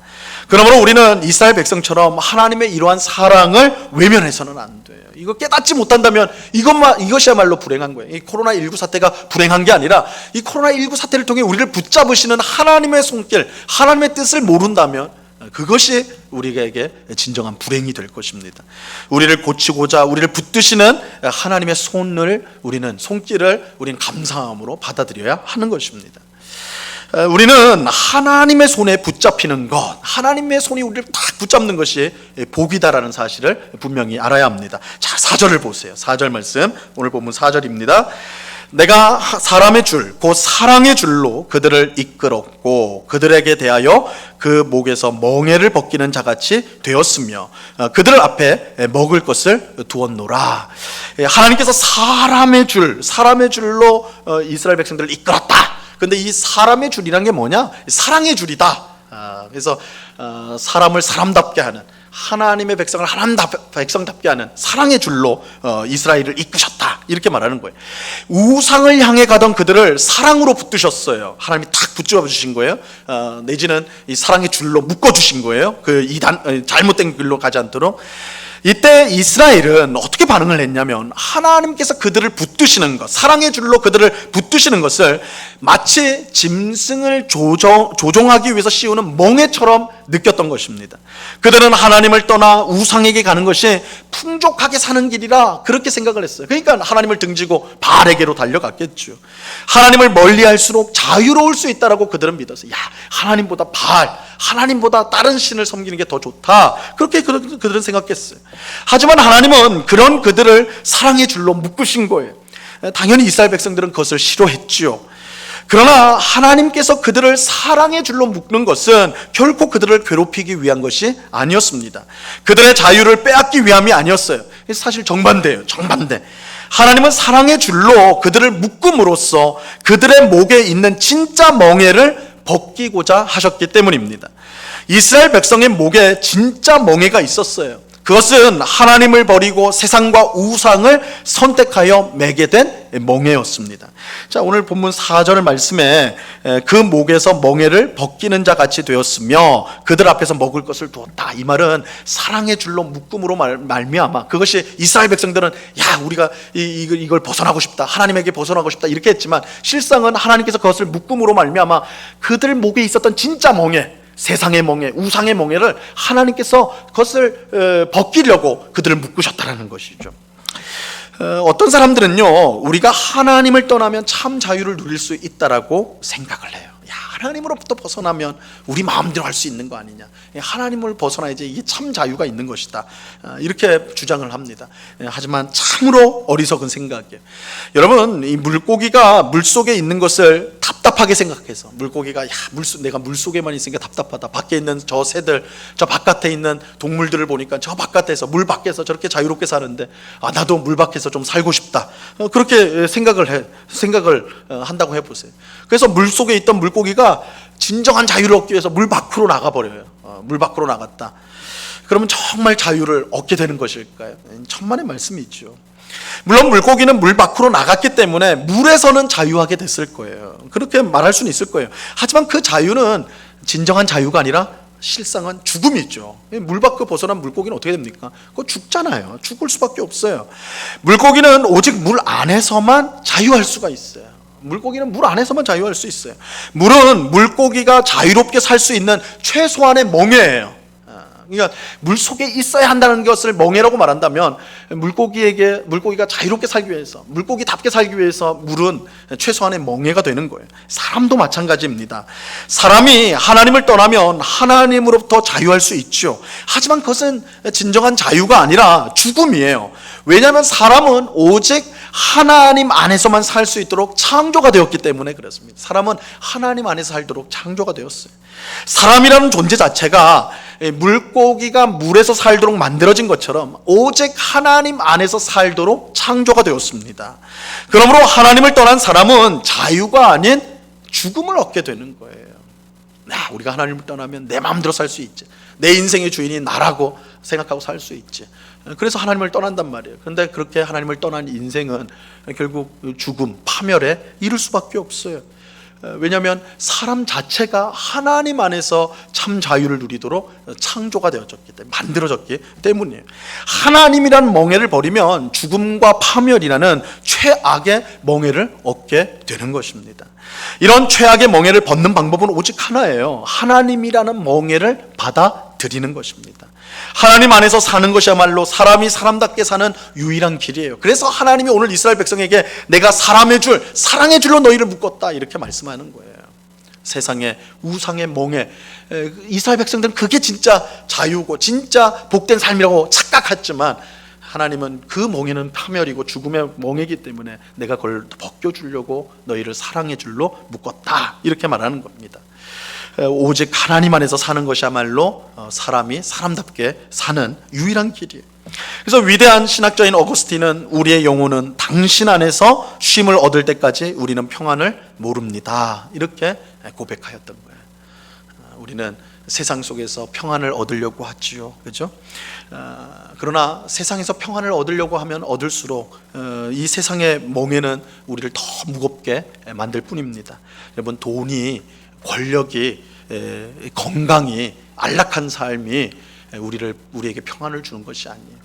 그러므로 우리는 이스라엘 백성처럼 하나님의 이러한 사랑을 외면해서는 안 돼요. 이거 깨닫지 못한다면 이것이야말로 불행한 거예요. 이 코로나19 사태가 불행한 게 아니라 이 코로나19 사태를 통해 우리를 붙잡으시는 하나님의 손길, 하나님의 뜻을 모른다면 그것이 우리에게 진정한 불행이 될 것입니다. 우리를 고치고자 우리를 붙드시는 하나님의 손길을 우리는 감사함으로 받아들여야 하는 것입니다. 우리는 하나님의 손에 붙잡히는 것, 하나님의 손이 우리를 딱 붙잡는 것이 복이다라는 사실을 분명히 알아야 합니다. 자, 4절을 보세요. 4절 말씀, 오늘 본문 4절입니다. 내가 사람의 줄, 곧 사랑의 줄로 그들을 이끌었고 그들에게 대하여 그 목에서 멍에를 벗기는 자같이 되었으며 그들 앞에 먹을 것을 두었노라. 하나님께서 사람의 줄로 이스라엘 백성들을 이끌었다. 근데 이 사람의 줄이란 게 뭐냐? 사랑의 줄이다. 그래서 사람을 사람답게 하는, 하나님의 백성을 하나님 백성답게 하는 사랑의 줄로 이스라엘을 이끄셨다, 이렇게 말하는 거예요. 우상을 향해 가던 그들을 사랑으로 붙드셨어요. 하나님이 탁 붙잡아 주신 거예요. 내지는 이 사랑의 줄로 묶어 주신 거예요. 그 잘못된 길로 가지 않도록. 이때 이스라엘은 어떻게 반응을 했냐면 하나님께서 그들을 붙드시는 것, 사랑의 줄로 그들을 붙드시는 것을 마치 짐승을 조종하기 위해서 씌우는 멍에처럼 느꼈던 것입니다. 그들은 하나님을 떠나 우상에게 가는 것이 풍족하게 사는 길이라 그렇게 생각을 했어요. 그러니까 하나님을 등지고 바알에게로 달려갔겠죠. 하나님을 멀리할수록 자유로울 수 있다라고 그들은 믿었어요. 야, 하나님보다 바알, 하나님보다 다른 신을 섬기는 게 더 좋다, 그렇게 그들은 생각했어요. 하지만 하나님은 그런 그들을 사랑의 줄로 묶으신 거예요. 당연히 이스라엘 백성들은 그것을 싫어했지요. 그러나 하나님께서 그들을 사랑의 줄로 묶는 것은 결코 그들을 괴롭히기 위한 것이 아니었습니다. 그들의 자유를 빼앗기 위함이 아니었어요. 사실 정반대예요. 정반대. 하나님은 사랑의 줄로 그들을 묶음으로써 그들의 목에 있는 진짜 멍에를 벗기고자 하셨기 때문입니다. 이스라엘 백성의 목에 진짜 멍에가 있었어요. 그것은 하나님을 버리고 세상과 우상을 선택하여 매게 된 멍에였습니다. 자, 오늘 본문 4절 말씀에 그 목에서 멍에를 벗기는 자 같이 되었으며 그들 앞에서 먹을 것을 두었다, 이 말은 사랑의 줄로 묶음으로 말미암아 그것이 이스라엘 백성들은 야, 우리가 이걸 벗어나고 싶다, 하나님에게 벗어나고 싶다, 이렇게 했지만 실상은 하나님께서 그것을 묶음으로 말미암아 그들 목에 있었던 진짜 멍에, 세상의 멍에, 우상의 멍에를 하나님께서 그것을 벗기려고 그들을 묶으셨다는 것이죠. 어떤 사람들은요, 우리가 하나님을 떠나면 참 자유를 누릴 수 있다라고 생각을 해요. 야, 하나님으로부터 벗어나면 우리 마음대로 할 수 있는 거 아니냐, 하나님을 벗어나야지 이게 참 자유가 있는 것이다, 이렇게 주장을 합니다. 하지만 참으로 어리석은 생각이에요. 여러분, 이 물고기가 물속에 있는 것을 답답하게 생각해서, 물고기가 내가 물속에만 있으니까 답답하다, 밖에 있는 저 새들, 저 바깥에 있는 동물들을 보니까 저 바깥에서, 물 밖에서 저렇게 자유롭게 사는데 나도 물 밖에서 좀 살고 싶다, 그렇게 생각을 한다고 해보세요. 그래서 물속에 있던 물고기가 진정한 자유를 얻기 위해서 물 밖으로 나가버려요. 물 밖으로 나갔다. 그러면 정말 자유를 얻게 되는 것일까요? 천만의 말씀이죠. 물론 물고기는 물 밖으로 나갔기 때문에 물에서는 자유하게 됐을 거예요. 그렇게 말할 수는 있을 거예요. 하지만 그 자유는 진정한 자유가 아니라 실상은 죽음이죠. 물 밖으로 벗어난 물고기는 어떻게 됩니까? 그거 죽잖아요. 죽을 수밖에 없어요. 물고기는 오직 물 안에서만 자유할 수가 있어요. 물고기는 물 안에서만 자유할 수 있어요. 물은 물고기가 자유롭게 살 수 있는 최소한의 멍에예요. 그러니까 물 속에 있어야 한다는 것을 멍에라고 말한다면 물고기가 자유롭게 살기 위해서, 물고기답게 살기 위해서 물은 최소한의 멍에가 되는 거예요. 사람도 마찬가지입니다. 사람이 하나님을 떠나면 하나님으로부터 자유할 수 있죠. 하지만 그것은 진정한 자유가 아니라 죽음이에요. 왜냐하면 사람은 오직 하나님 안에서만 살 수 있도록 창조가 되었기 때문에 그렇습니다. 사람은 하나님 안에서 살도록 창조가 되었어요. 사람이라는 존재 자체가 물고기가 물에서 살도록 만들어진 것처럼 오직 하나님 안에서 살도록 창조가 되었습니다. 그러므로 하나님을 떠난 사람은 자유가 아닌 죽음을 얻게 되는 거예요. 우리가 하나님을 떠나면 내 마음대로 살 수 있지, 내 인생의 주인이 나라고 생각하고 살 수 있지. 그래서 하나님을 떠난단 말이에요. 그런데 그렇게 하나님을 떠난 인생은 결국 죽음, 파멸에 이를 수밖에 없어요. 왜냐하면 사람 자체가 하나님 안에서 참 자유를 누리도록 창조가 되어졌기 때문에, 만들어졌기 때문이에요. 하나님이란 멍에를 버리면 죽음과 파멸이라는 최악의 멍에를 얻게 되는 것입니다. 이런 최악의 멍에를 벗는 방법은 오직 하나예요. 하나님이라는 멍에를 받아들이는 것입니다. 하나님 안에서 사는 것이야말로 사람이 사람답게 사는 유일한 길이에요. 그래서 하나님이 오늘 이스라엘 백성에게 내가 사랑의 줄로 너희를 묶었다 이렇게 말씀하는 거예요. 세상의 우상의 멍에, 이스라엘 백성들은 그게 진짜 자유고 진짜 복된 삶이라고 착각했지만 하나님은 그 멍에는 파멸이고 죽음의 멍에이기 때문에 내가 그걸 벗겨주려고 너희를 사랑의 줄로 묶었다 이렇게 말하는 겁니다. 오직 하나님 안에서 사는 것이야말로 사람이 사람답게 사는 유일한 길이에요. 그래서 위대한 신학자인 어거스틴은 우리의 영혼은 당신 안에서 쉼을 얻을 때까지 우리는 평안을 모릅니다 이렇게 고백하였던 거예요. 우리는 세상 속에서 평안을 얻으려고 하지요, 그렇죠? 그러나 세상에서 평안을 얻으려고 하면 얻을수록 이 세상의 멍에는 우리를 더 무겁게 만들 뿐입니다. 여러분, 돈이, 권력이, 건강이, 안락한 삶이 우리에게 평안을 주는 것이 아니에요.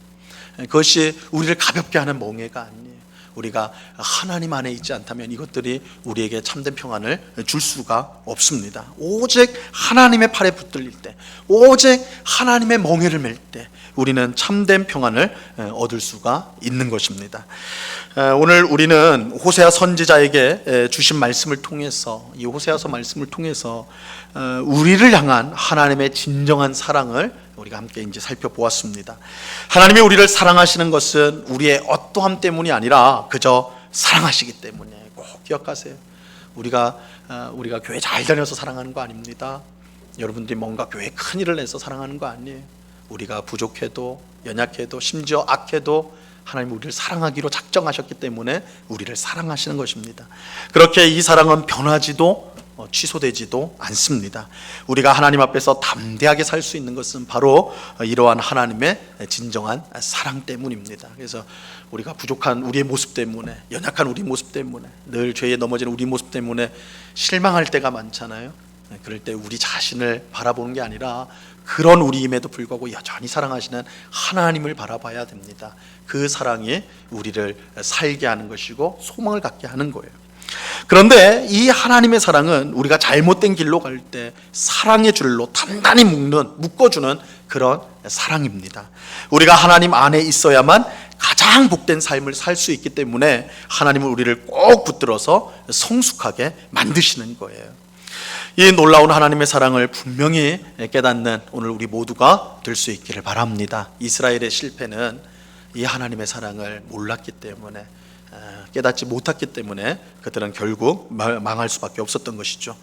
그것이 우리를 가볍게 하는 멍에가 아니에요. 우리가 하나님 안에 있지 않다면 이것들이 우리에게 참된 평안을 줄 수가 없습니다. 오직 하나님의 팔에 붙들릴 때, 오직 하나님의 멍에를 맬 때 우리는 참된 평안을 얻을 수가 있는 것입니다. 오늘 우리는 호세아 선지자에게 주신 말씀을 통해서, 이 호세아서 말씀을 통해서 우리를 향한 하나님의 진정한 사랑을 우리가 함께 이제 살펴보았습니다. 하나님이 우리를 사랑하시는 것은 우리의 어떠함 때문이 아니라 그저 사랑하시기 때문에 꼭 기억하세요. 우리가 교회 잘 다녀서 사랑하는 거 아닙니다. 여러분들이 뭔가 교회에 큰일을 내서 사랑하는 거 아니에요. 우리가 부족해도, 연약해도, 심지어 악해도 하나님 우리를 사랑하기로 작정하셨기 때문에 우리를 사랑하시는 것입니다. 그렇게 이 사랑은 변하지도 취소되지도 않습니다. 우리가 하나님 앞에서 담대하게 살 수 있는 것은 바로 이러한 하나님의 진정한 사랑 때문입니다. 그래서 우리가 부족한 우리의 모습 때문에, 연약한 우리 모습 때문에, 늘 죄에 넘어지는 우리 모습 때문에 실망할 때가 많잖아요. 그럴 때 우리 자신을 바라보는 게 아니라 그런 우리임에도 불구하고 여전히 사랑하시는 하나님을 바라봐야 됩니다. 그 사랑이 우리를 살게 하는 것이고 소망을 갖게 하는 거예요. 그런데 이 하나님의 사랑은 우리가 잘못된 길로 갈 때 사랑의 줄로 단단히 묶어주는 그런 사랑입니다. 우리가 하나님 안에 있어야만 가장 복된 삶을 살 수 있기 때문에 하나님은 우리를 꼭 붙들어서 성숙하게 만드시는 거예요. 이 놀라운 하나님의 사랑을 분명히 깨닫는 오늘 우리 모두가 될 수 있기를 바랍니다. 이스라엘의 실패는 이 하나님의 사랑을 몰랐기 때문에, 깨닫지 못했기 때문에 그들은 결국 망할 수밖에 없었던 것이죠.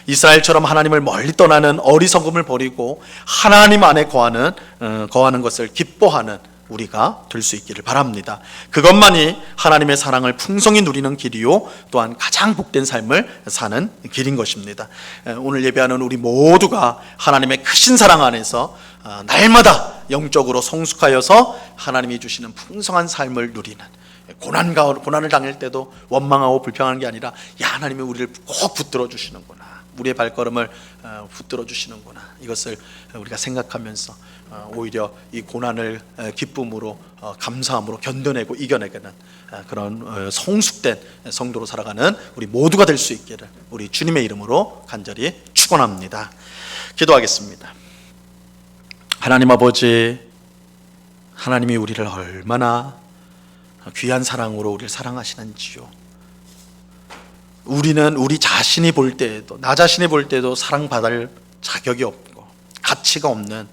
이스라엘처럼 하나님을 멀리 떠나는 어리석음을 버리고 하나님 안에 거하는 것을 기뻐하는 우리가 될 수 있기를 바랍니다. 그것만이 하나님의 사랑을 풍성히 누리는 길이요, 또한 가장 복된 삶을 사는 길인 것입니다. 오늘 예배하는 우리 모두가 하나님의 크신 사랑 안에서 날마다 영적으로 성숙하여서 하나님이 주시는 풍성한 삶을 누리는, 고난을 당할 때도 원망하고 불평하는 게 아니라 하나님이 우리를 꼭 붙들어 주시는구나, 우리의 발걸음을 붙들어 주시는구나, 이것을 우리가 생각하면서 오히려 이 고난을 기쁨으로, 감사함으로 견뎌내고 이겨내는 그런 성숙된 성도로 살아가는 우리 모두가 될 수 있기를 우리 주님의 이름으로 간절히 축원합니다. 기도하겠습니다. 하나님 아버지, 하나님이 우리를 얼마나 귀한 사랑으로 우리를 사랑하시는지요. 우리는 우리 자신이 볼 때에도, 나 자신이 볼 때도 사랑받을 자격이 없고 가치가 없는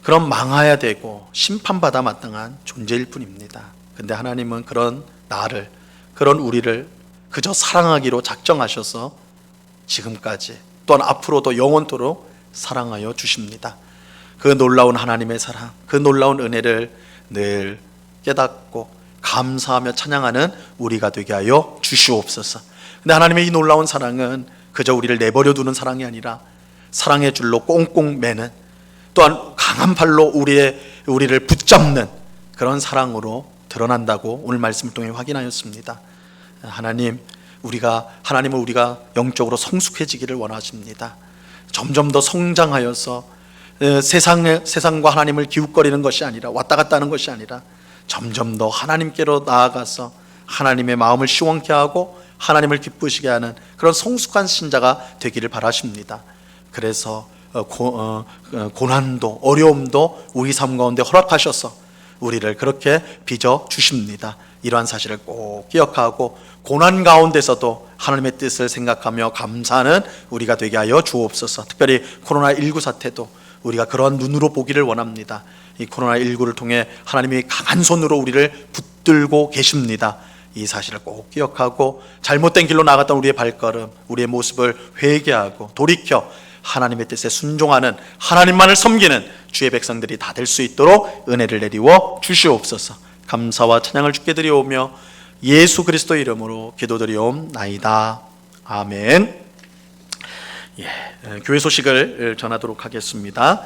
그런 망해야 되고 심판받아 마땅한 존재일 뿐입니다. 근데 하나님은 그런 나를, 그런 우리를 그저 사랑하기로 작정하셔서 지금까지 또한 앞으로도 영원토록 사랑하여 주십니다. 그 놀라운 하나님의 사랑, 그 놀라운 은혜를 늘 깨닫고 감사하며 찬양하는 우리가 되게 하여 주시옵소서. 근데 하나님의 이 놀라운 사랑은 그저 우리를 내버려 두는 사랑이 아니라 사랑의 줄로 꽁꽁 매는, 또한 강한 팔로 우리를 붙잡는 그런 사랑으로 드러난다고 오늘 말씀을 통해 확인하였습니다. 하나님은 우리가 영적으로 성숙해지기를 원하십니다. 점점 더 성장하여서 세상과 하나님을 기웃거리는 것이 아니라, 왔다 갔다 하는 것이 아니라 점점 더 하나님께로 나아가서 하나님의 마음을 시원케 하고 하나님을 기쁘시게 하는 그런 성숙한 신자가 되기를 바라십니다. 그래서 고난도 어려움도 우리 삶 가운데 허락하셔서 우리를 그렇게 빚어 주십니다. 이러한 사실을 꼭 기억하고 고난 가운데서도 하나님의 뜻을 생각하며 감사하는 우리가 되게 하여 주옵소서. 특별히 코로나19 사태도 우리가 그러한 눈으로 보기를 원합니다. 이 코로나19를 통해 하나님이 강한 손으로 우리를 붙들고 계십니다. 이 사실을 꼭 기억하고 잘못된 길로 나갔던 우리의 발걸음, 우리의 모습을 회개하고 돌이켜 하나님의 뜻에 순종하는, 하나님만을 섬기는 주의 백성들이 다 될 수 있도록 은혜를 내리워 주시옵소서. 감사와 찬양을 주께 드리오며 예수 그리스도 이름으로 기도드리옵나이다. 아멘. 교회 소식을 전하도록 하겠습니다.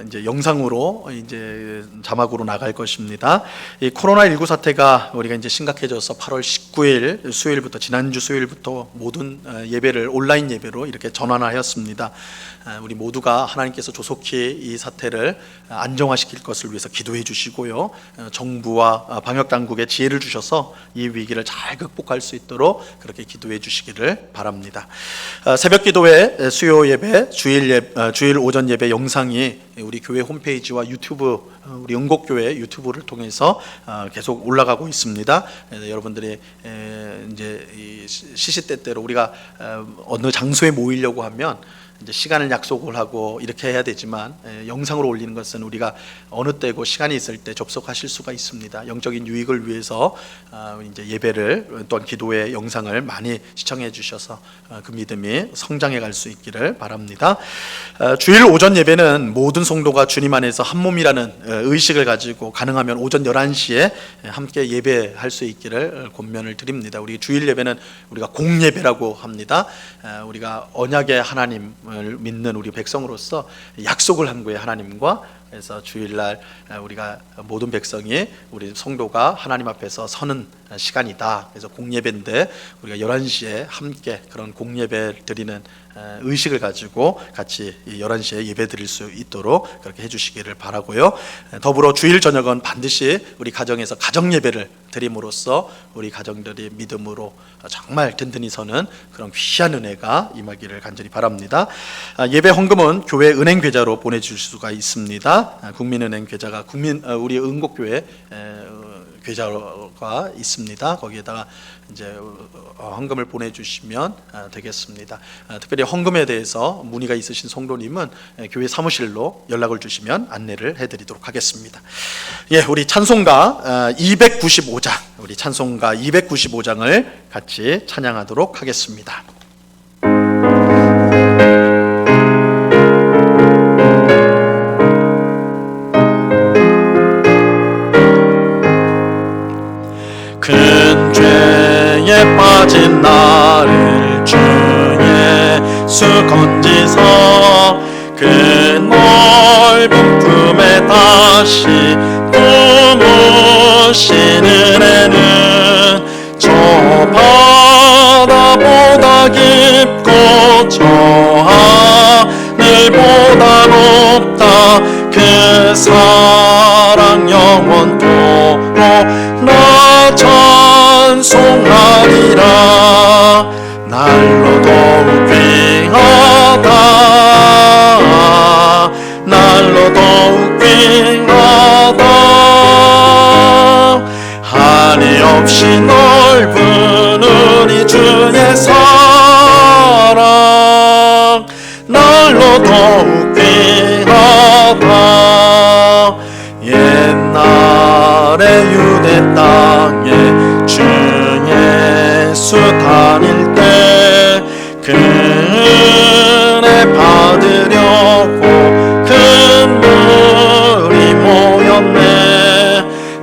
이제 영상으로 이제 자막으로 나갈 것입니다. 이 코로나19 사태가 우리가 이제 심각해져서 8월 19일 수요일부터, 지난주 수요일부터 모든 예배를 온라인 예배로 이렇게 전환하였습니다. 우리 모두가 하나님께서 조속히 이 사태를 안정화시킬 것을 위해서 기도해 주시고요, 정부와 방역 당국에 지혜를 주셔서 이 위기를 잘 극복할 수 있도록 그렇게 기도해 주시기를 바랍니다. 새벽 기도회, 수요 예배, 주일 오전 예배 영상이 우리 교회 홈페이지와 유튜브, 우리 응곡교회 유튜브를 통해서 계속 올라가고 있습니다. 여러분들이 이제 이 시시때때로 우리가 어느 장소에 모이려고 하면 이제 시간을 약속을 하고 이렇게 해야 되지만, 영상으로 올리는 것은 우리가 어느 때고 시간이 있을 때 접속하실 수가 있습니다. 영적인 유익을 위해서 이제 예배를, 또한 기도의 영상을 많이 시청해 주셔서 그 믿음이 성장해 갈 수 있기를 바랍니다. 주일 오전 예배는 모든 성도가 주님 안에서 한 몸이라는 의식을 가지고 가능하면 오전 11시에 함께 예배할 수 있기를 권면을 드립니다. 우리 주일 예배는 우리가 공예배라고 합니다. 우리가 언약의 하나님을 믿는 우리 백성으로서 약속을 한 거예요, 하나님과. 그래서 주일날 우리가 모든 백성이, 우리 성도가 하나님 앞에서 서는 시간이다. 그래서 공예배인데 우리가 11시에 함께 그런 공예배 드리는 의식을 가지고 같이 11시에 예배 드릴 수 있도록 그렇게 해주시기를 바라고요. 더불어 주일 저녁은 반드시 우리 가정에서 가정 예배를 드림으로써 우리 가정들이 믿음으로 정말 든든히 서는 그런 귀한 은혜가 임하기를 간절히 바랍니다. 예배 헌금은 교회 은행 계좌로 보내줄 수가 있습니다. 국민은행 계좌가 우리 응곡교회 계좌가 있습니다. 거기에다가 이제 헌금을 보내주시면 되겠습니다. 특별히 헌금에 대해서 문의가 있으신 성도님은 교회 사무실로 연락을 주시면 안내를 해드리도록 하겠습니다. 우리 찬송가 295장, 우리 찬송가 295장을 같이 찬양하도록 하겠습니다. 큰 죄에 빠진 나를 주 예수 건지사 그 넓은 품에 다시 품으신 은혜는 저 바다보다 깊고 저 하늘보다 높다. 그 사랑 영원토록 나 찬송하리라. 날로 더욱 귀하다. 날로 날로 더욱 귀하다. 한이 없이 넓은 우리 주의 사랑 날로 더욱 귀하다. 옛날에 유대 땅에 주 예수 다닐 때 그 은혜 받으려고 큰 물이 모였네.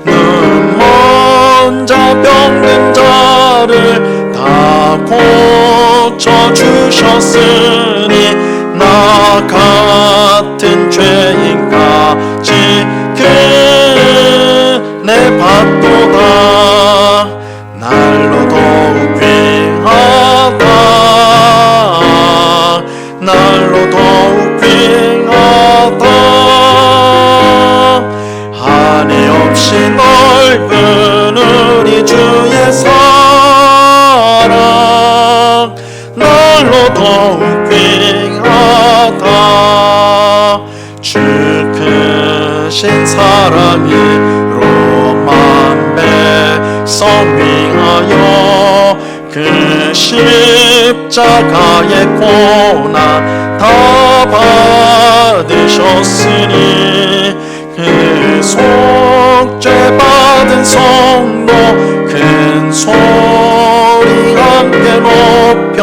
눈 먼저 병든 자를 다 고쳐주셨으니 나 같은 죄인까지 그네 받도다. 날로 더욱 귀하다. 날로 더욱 귀하다. 한이 없이 넓은 우리 주의 사랑 날로 더욱 귀하다. 주 크신 사랑이 로만 백성 위하여 그 십자가의 고난 다 받으셨으니 그 속죄 받은 성도 큰 소리 함께 높여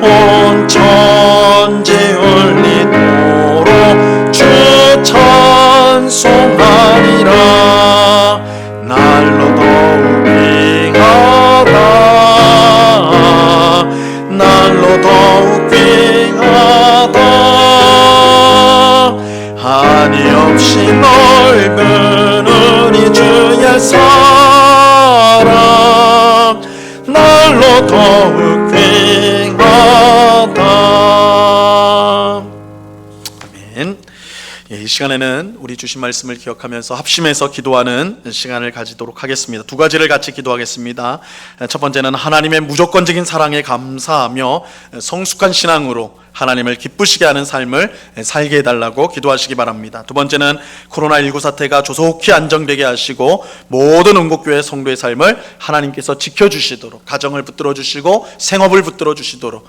온 천지 울리도록 주 찬송하리라. 날로 더욱 귀하다. 날로 더욱 귀하다. 한이 없이 넓은 우리 주의 사랑 날로 더욱 귀하다. 아멘. 이 시간에는 우리 주신 말씀을 기억하면서 합심해서 기도하는 시간을 가지도록 하겠습니다. 두 가지를 같이 기도하겠습니다. 첫 번째는 하나님의 무조건적인 사랑에 감사하며 성숙한 신앙으로 하나님을 기쁘시게 하는 삶을 살게 해달라고 기도하시기 바랍니다. 두 번째는 코로나19 사태가 조속히 안정되게 하시고 모든 은국교회 성도의 삶을 하나님께서 지켜주시도록, 가정을 붙들어 주시고 생업을 붙들어 주시도록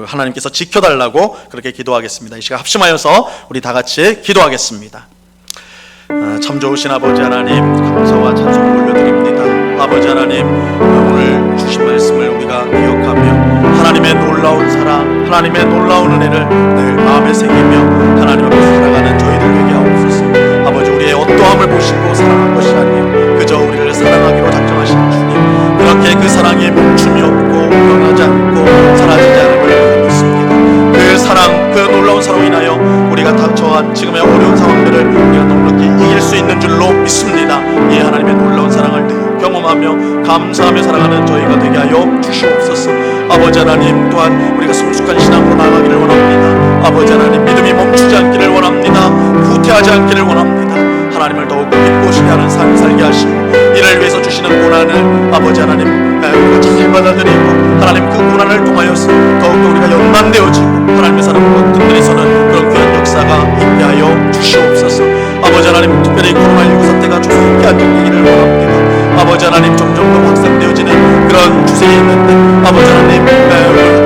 하나님께서 지켜달라고 그렇게 기도하겠습니다. 이 시간 합심하여서 우리 다 같이 기도하겠습니다. 참 좋으신 아버지 하나님, 감사와 찬송을 올려드립니다. 아버지 하나님, 오늘 주신 말씀을 우리가 기억하며 하나님의 놀라운 사랑, 하나님의 놀라운 은혜를 늘 마음에 새기며 하나님 앞에 살아가는 저희들 되게 하옵소서. 아버지, 우리의 어떠함을 보시고 사랑한 것이 아니요 그저 우리를 사랑하기로 작정하신 주님, 그렇게 그 사랑이 멈춤이 없고 변하지 않고 사라지지 않음을 믿습니다. 그 사랑, 그 놀라운 사랑으로 인하여 우리가 닥쳐한 지금의 어려운 상황들을 우리가 넉넉히 이길 수 있는 줄로 믿습니다. 이 하나님의 놀라운 사랑을 늘 경험하며 감사하며 살아가는 저희가 되게 하여 주시옵소서. 아버지 하나님, 또한 우리가 성숙한 신앙으로 나아가기를 원합니다. 아버지 하나님, 믿음이 멈추지 않기를 원합니다. 후퇴하지 않기를 원합니다. 하나님을 더욱 기쁘시게 하는 삶을 살게 하시고 이를 위해서 주시는 고난을 아버지 하나님 우리가 잘 받아들이고 하나님 그 고난을 통하여서 더욱더 우리가 연단되어지고 하나님의 사랑으로 든든히서는 그런 귀한 역사가 있게 하여 주시옵소서. 아버지 하나님, 특별히 코로나19 사태가 조속히 안정되기를 원합니다. 아버지 하나님, 점점 더 확산되어지는 그런 추세에 있는데 아버지 하나님,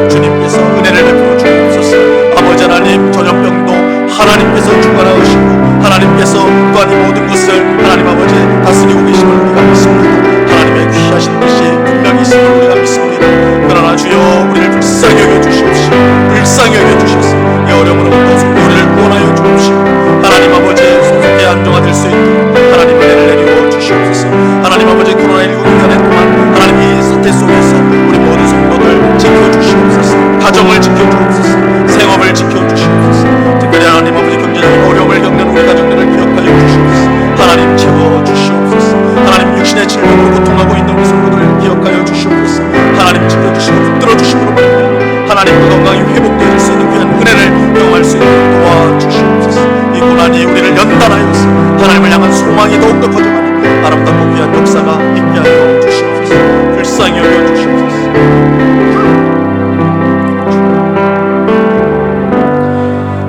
주님께서 은혜를 베풀어 주옵소서. 아버지 하나님, 전염병도 하나님께서 주관하시고 하나님께서 또한 이 모든 것을 하나님 아버지 다스리고 계심을 우리가 믿습니다. 하나님의 귀하신 뜻이 분명히 있음을 우리가 믿습니다. 그러나 주여, 우리를 불쌍히 여겨주시옵시고 불쌍히 여겨주셔서 이 어려움으로부터 우리를 구원하여 주옵시고 하나님 아버지 손속에 안정화될 수 있도록 하나님 은혜를 내리워 주시옵소서. 하나님 아버지, 코로나19 기간에 동안 하나님 이 사태 속에서 우리 모든 성도들 지켜주시옵소서. 가정을 지켜주옵소서. 생업을 지켜주시옵소서. 특별히 하나님 아버지, 경제적인 어려움을 겪는 우리 가정들을 기억하여 주시옵소서. 하나님 채워주시옵소서. 하나님, 육신의 질병으로 고통하고 있는 우리 성도들을 기억하여 주시옵소서. 하나님 지켜주시고 붙들어주심으로 말미암아 하나님 그 건강이 회복되어질 수 있는 귀한 은혜를 경험할 수 있도록 도와주시옵소서. 이 고난이 우리를 연단하여서 하나님을 향한 소망이 더욱더 커져가는 아름답고 귀한 역사가 있게 하여 주시옵소서. 불쌍히 여겨 주시옵소서.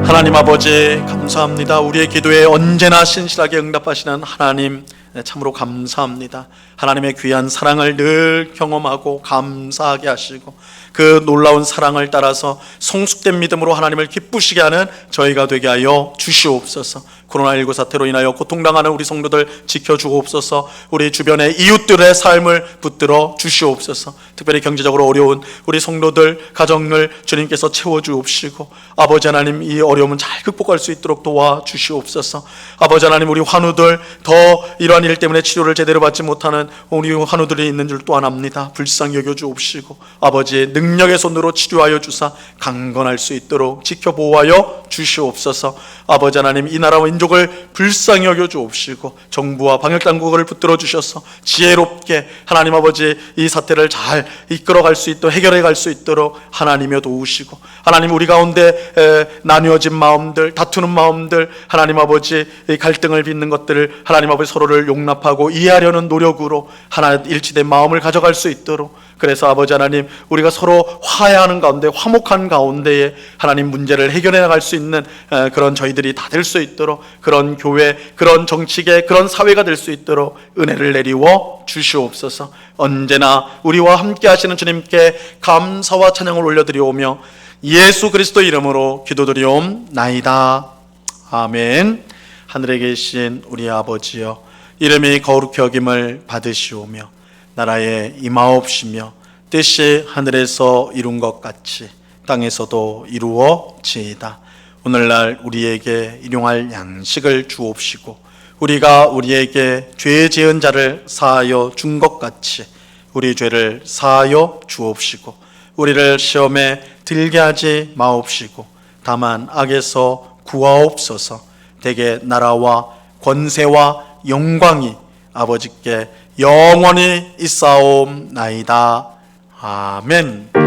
하나님 아버지, 감사합니다. 우리의 기도에 언제나 신실하게 응답하시는 하나님, 참으로 감사합니다. 하나님의 귀한 사랑을 늘 경험하고 감사하게 하시고 그 놀라운 사랑을 따라서 성숙된 믿음으로 하나님을 기쁘시게 하는 저희가 되게 하여 주시옵소서. 코로나19 사태로 인하여 고통당하는 우리 성도들 지켜주옵소서. 우리 주변의 이웃들의 삶을 붙들어 주시옵소서. 특별히 경제적으로 어려운 우리 성도들 가정을 주님께서 채워주옵시고, 아버지 하나님, 이 어려움은 잘 극복할 수 있도록 도와주시옵소서. 아버지 하나님, 우리 환우들 더 이러한 일 때문에 치료를 제대로 받지 못하는 우리 환우들이 있는 줄 또한 압니다. 불쌍히 여겨주옵시고 아버지의 능력의 손으로 치료하여 주사 강건할 수 있도록 지켜보호하여 주시옵소서. 아버지 하나님, 이 나라와 민족을 불쌍히 여겨주옵시고 정부와 방역당국을 붙들어 주셔서 지혜롭게 하나님 아버지 이 사태를 잘 이끌어갈 수 있도록, 해결해 갈 수 있도록 하나님여 도우시고, 하나님 우리 가운데 나뉘어진 마음들, 다투는 마음들, 하나님 아버지 이 갈등을 빚는 것들을 하나님 아버지 서로를 용납하고 이해하려는 노력으로 하나 일치된 마음을 가져갈 수 있도록, 그래서 아버지 하나님, 우리가 서로 화해하는 가운데, 화목한 가운데에 하나님 문제를 해결해 나갈 수 있는 그런 저희들이 다 될 수 있도록, 그런 교회, 그런 정치계, 그런 사회가 될 수 있도록 은혜를 내리워 주시옵소서. 언제나 우리와 함께 하시는 주님께 감사와 찬양을 올려드리오며 예수 그리스도 이름으로 기도드리옵나이다. 아멘. 하늘에 계신 우리 아버지여, 이름이 거룩히 여김을 받으시오며 나라에 임하옵시며 뜻이 하늘에서 이룬 것 같이 땅에서도 이루어지이다. 오늘날 우리에게 일용할 양식을 주옵시고, 우리가 우리에게 죄 지은 자를 사하여 준 것 같이 우리 죄를 사하여 주옵시고, 우리를 시험에 들게 하지 마옵시고 다만 악에서 구하옵소서. 대개 나라와 권세와 영광이 아버지께 영원히 있사옵나이다. 아멘.